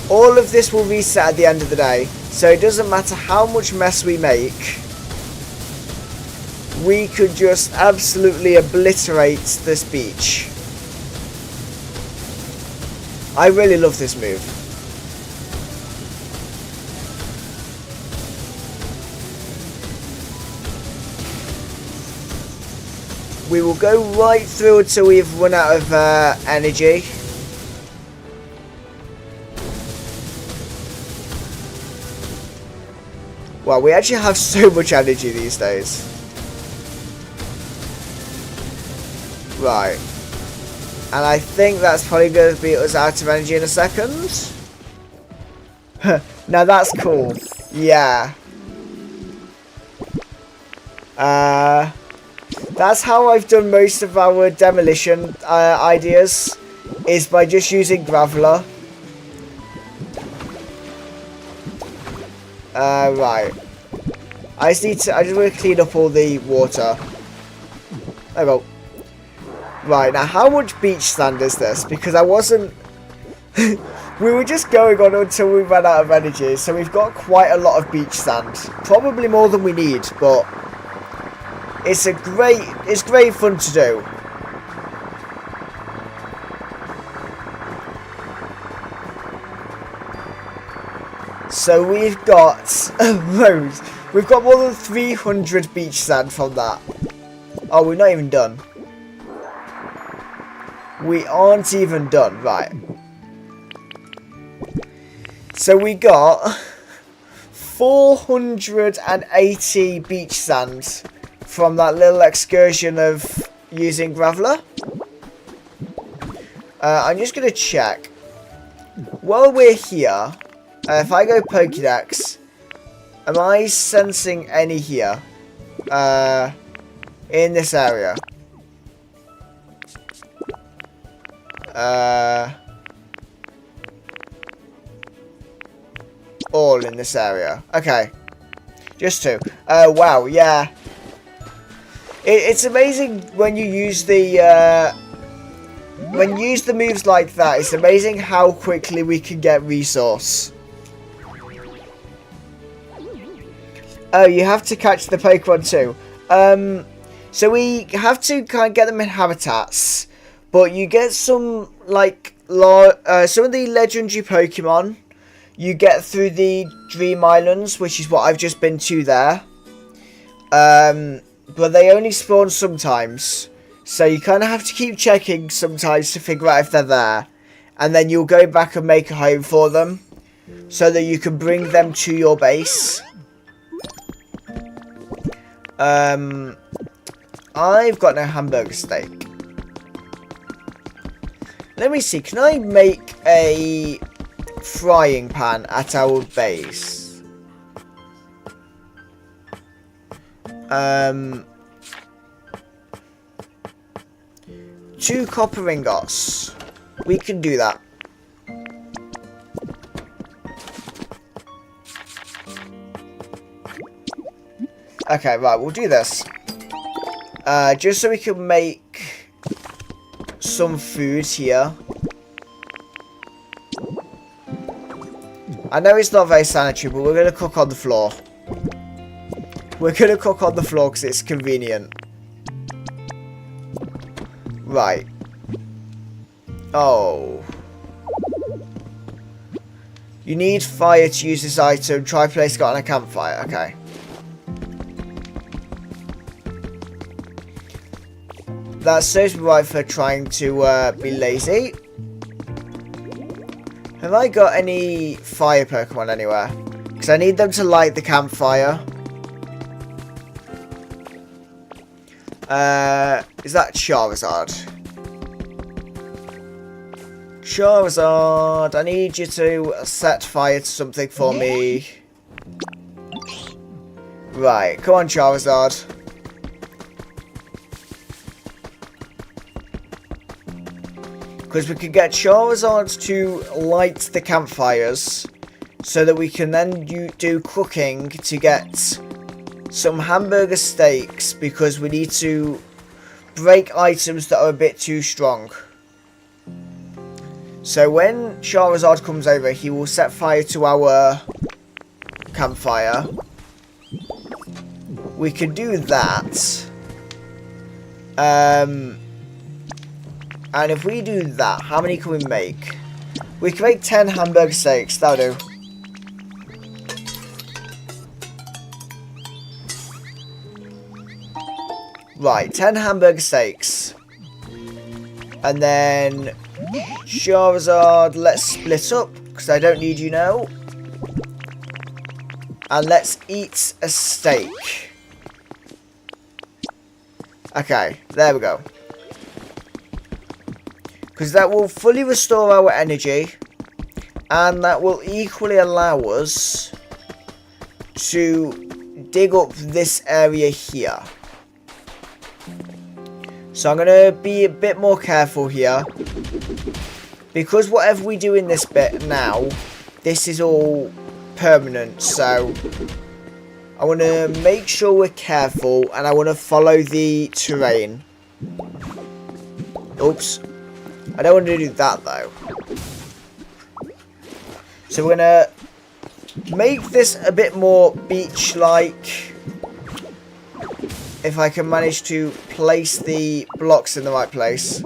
all of this will reset at the end of the day. So it doesn't matter how much mess we make. We could just absolutely obliterate this beach. I really love this move. We will go right through until we've run out of energy. Well, we actually have so much energy these days. Right. And I think that's probably going to be us out of energy in a second. Now that's cool. Yeah. That's how I've done most of our demolition ideas. Is by just using Graveler. Right. I just want to clean up all the water. There we go. Right, now how much beach sand is this? Because I wasn't... We were just going on until we ran out of energy, so we've got quite a lot of beach sand. Probably more than we need, but it's great fun to do. So we've got Rose. We've got more than 300 beach sand from that. Oh, we're not even done. We aren't even done, right? So we got 480 beach sand from that little excursion of using Graveler. I'm just going to check. While we're here, if I go Pokédex, am I sensing any here? In this area? All in this area. Okay. Just two. Wow, yeah. It's amazing when you use the moves like that. It's amazing how quickly we can get resource. Oh, you have to catch the Pokemon too. So we have to kind of get them in habitats, but you get some like some of the legendary Pokemon you get through the Dream Islands, which is what I've just been to there. But they only spawn sometimes, so you kind of have to keep checking sometimes to figure out if they're there, and then you'll go back and make a home for them, so that you can bring them to your base. I've got no hamburger steak. Let me see, can I make a frying pan at our base? 2 copper ingots. We can do that. Okay, right, we'll do this. Just so we can make some food here. I know it's not very sanitary, but we're going to cook on the floor. We're going to cook on the floor because it's convenient. Right. Oh. You need fire to use this item. Try placing it on a campfire. Okay. That serves me right for trying to be lazy. Have I got any fire Pokemon anywhere? Because I need them to light the campfire. Is that Charizard? Charizard, I need you to set fire to something for me. Right, come on Charizard. Because we can get Charizard to light the campfires, so that we can then do cooking to get some hamburger steaks, because we need to break items that are a bit too strong. So when Charizard comes over, he will set fire to our campfire. We can do that. And if we do that, how many can we make? We can make 10 hamburger steaks. That'll do. Right, 10 hamburger steaks. And then Charizard, let's split up, because I don't need you now. And let's eat a steak. Okay, there we go. Because that will fully restore our energy. And that will equally allow us to dig up this area here. So I'm going to be a bit more careful here. Because whatever we do in this bit now, this is all permanent. So I want to make sure we're careful, and I want to follow the terrain. Oops. I don't want to do that though. So we're going to make this a bit more beach-like. If I can manage to place the blocks in the right place.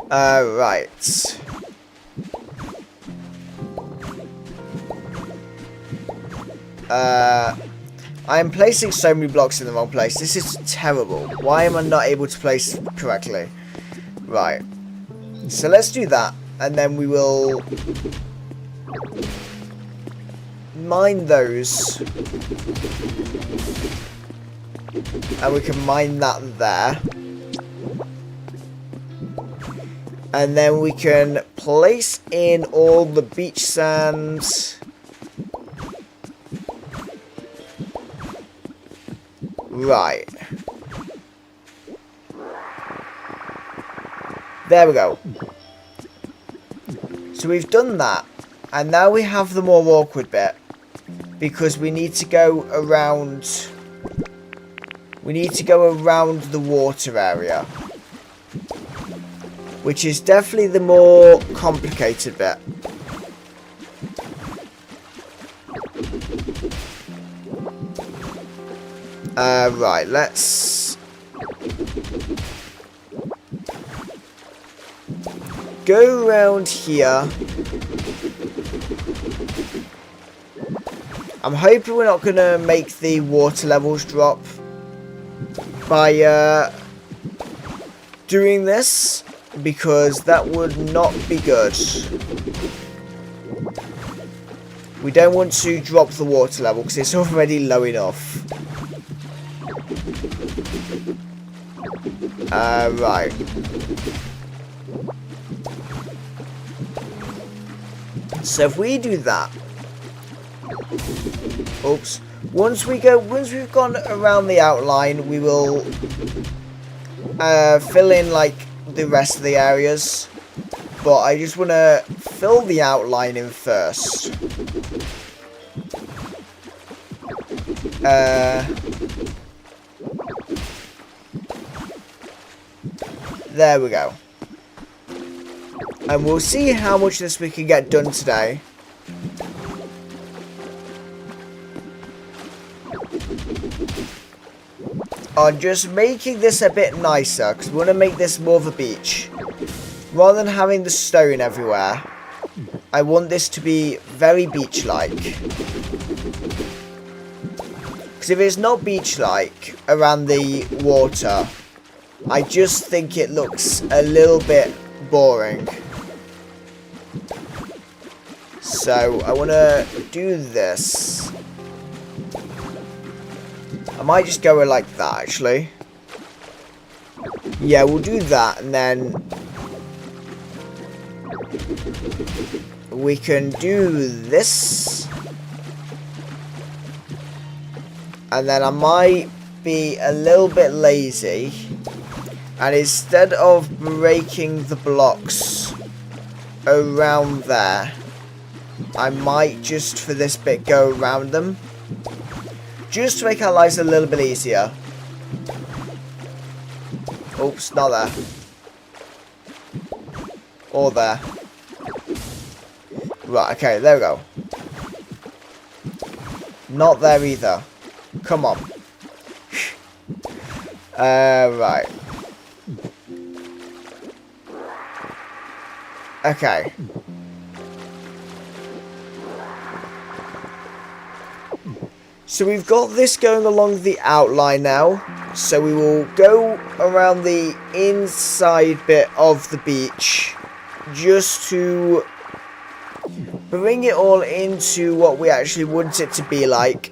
Right. I am placing so many blocks in the wrong place. This is terrible. Why am I not able to place correctly? Right. So let's do that. And then we will mine those. And we can mine that there. And then we can place in all the beach sands. Right. There we go. So we've done that. And now we have the more awkward bit. Because we need to go around... We need to go around the water area. Which is definitely the more complicated bit. Right, let's go around here. I'm hoping we're not going to make the water levels drop by doing this, because that would not be good. We don't want to drop the water level because it's already low enough. Right. So if we do that, oops. Once we've gone around the outline, we will fill in like the rest of the areas. But I just want to fill the outline in first. There we go. And we'll see how much of this we can get done today. On just making this a bit nicer, because we want to make this more of a beach. Rather than having the stone everywhere, I want this to be very beach-like. Because if it's not beach-like around the water, I just think it looks a little bit boring. So I want to do this. I might just go like that, actually. Yeah, we'll do that, and then we can do this. And then I might be a little bit lazy. And instead of breaking the blocks around there, I might just for this bit go around them. Just to make our lives a little bit easier. Oops, not there. Or there. Right, okay, there we go. Not there either. Come on. Right. Okay. So we've got this going along the outline now. So we will go around the inside bit of the beach. Just to bring it all into what we actually want it to be like.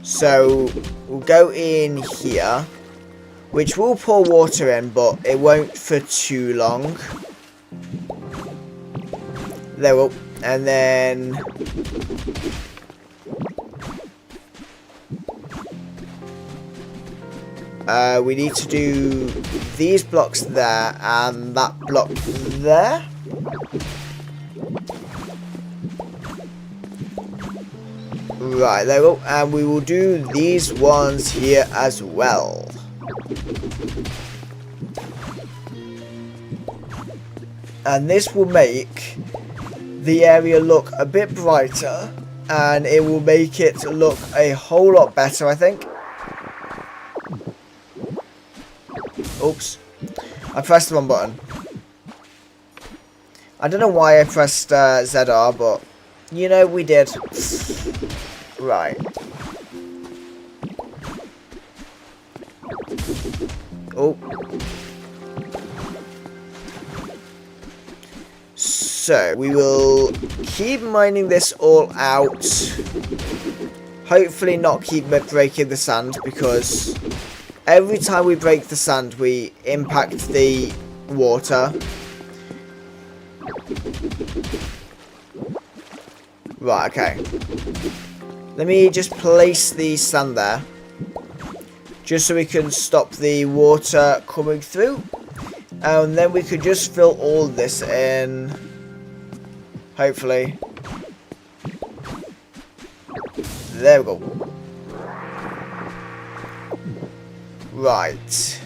So we'll go in here, which will pour water in, but it won't for too long. There we go. And then we need to do these blocks there and that block there. Right, there we go. And we will do these ones here as well. And this will make the area look a bit brighter, and it will make it look a whole lot better, I think. Oops. I pressed the wrong button. I don't know why I pressed ZR, but you know, we did. Right. Oh. So, we will keep mining this all out. Hopefully not keep breaking the sand, because every time we break the sand, we impact the water. Right, okay. Let me just place the sand there. Just so we can stop the water coming through. And then we could just fill all this in. Hopefully. There we go. Right.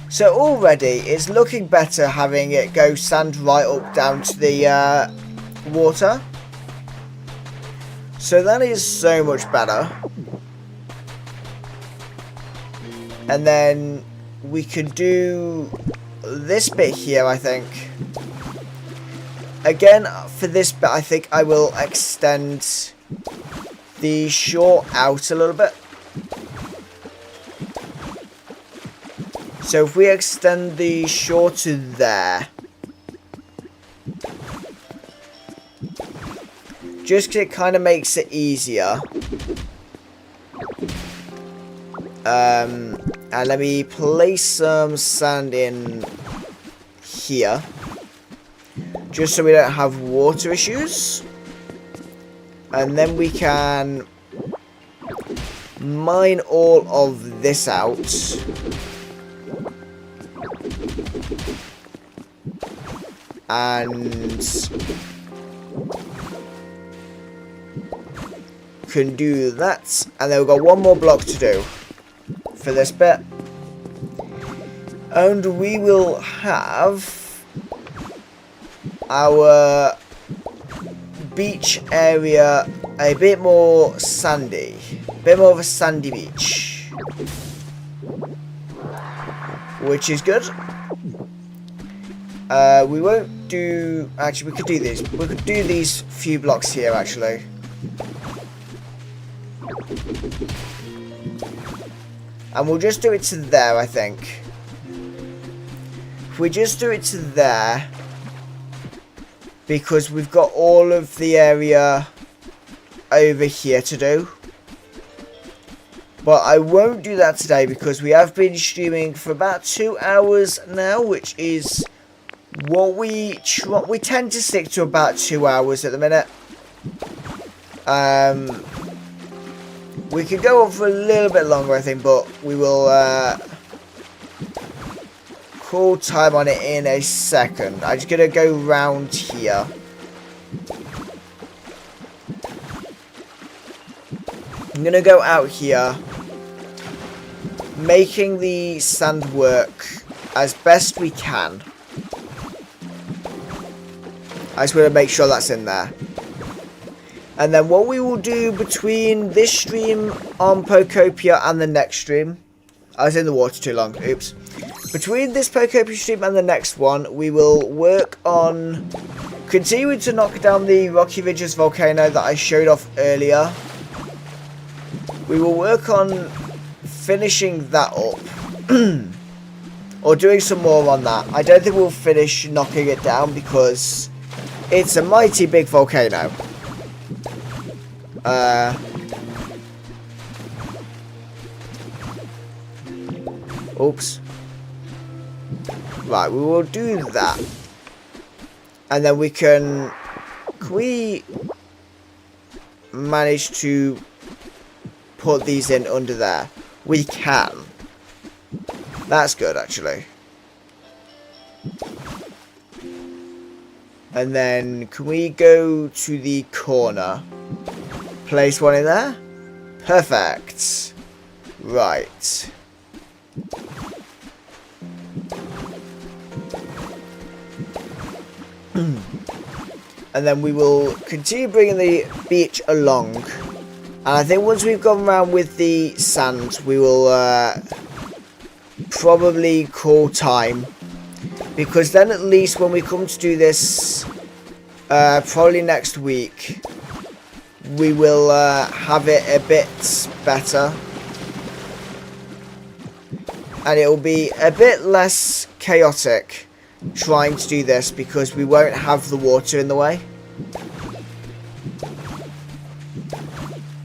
So already it's looking better having it go sand right up down to the water. So that is so much better. And then we could do this bit here, I think. Again, for this bit, I think I will extend the shore out a little bit. So if we extend the shore to there, just 'cause it kind of makes it easier. And let me place some sand in here, just so we don't have water issues. And then we can mine all of this out. And can do that. And then we've got one more block to do for this bit. And we will have our beach area a bit more sandy. A bit more of a sandy beach. Which is good. We won't do... Actually, we could do these. We could do these few blocks here, actually. And we'll just do it to there, I think. If we just do it to there, because we've got all of the area over here to do. But I won't do that today because we have been streaming for about 2 hours now, which is what we tend to stick to, about 2 hours at the minute. We could go on for a little bit longer, I think, but we will call time on it in a second. I'm just going to go round here. I'm going to go out here, making the sand work as best we can. I just want to make sure that's in there. And then what we will do between this stream on Pokopia and the next stream... I was in the water too long, oops. Between this Pokopia stream and the next one, we will work on continuing to knock down the Rocky Ridges volcano that I showed off earlier. We will work on finishing that up. Or doing some more on that. I don't think we'll finish knocking it down because it's a mighty big volcano. Oops. Right, we will do that. And then we can we manage to put these in under there? We can. That's good, actually. And then, can we go to the corner? Place one in there? Perfect. Right. And then we will continue bringing the beach along. And I think once we've gone around with the sand, we will probably call time. Because then at least when we come to do this, probably next week, we will have it a bit better. And it will be a bit less chaotic trying to do this because we won't have the water in the way.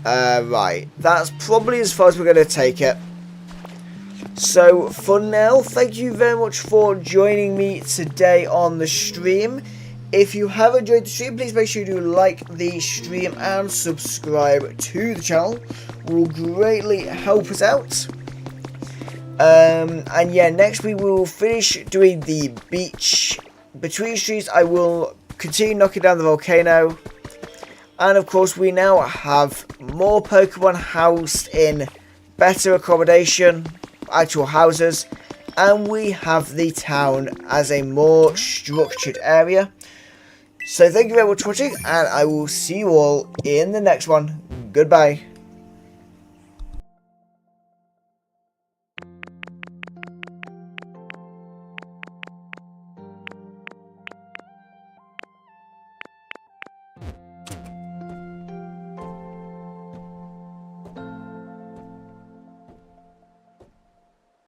Right, that's probably as far as we're going to take it. So for now, thank you very much for joining me today on the stream. If you have enjoyed the stream, please make sure you do like the stream and subscribe to the channel. It will greatly help us out. And yeah, next we will finish doing the beach. Between streets, I will continue knocking down the volcano. And of course, we now have more Pokemon housed in better accommodation, actual houses. And we have the town as a more structured area. So thank you very much for watching, and I will see you all in the next one. Goodbye.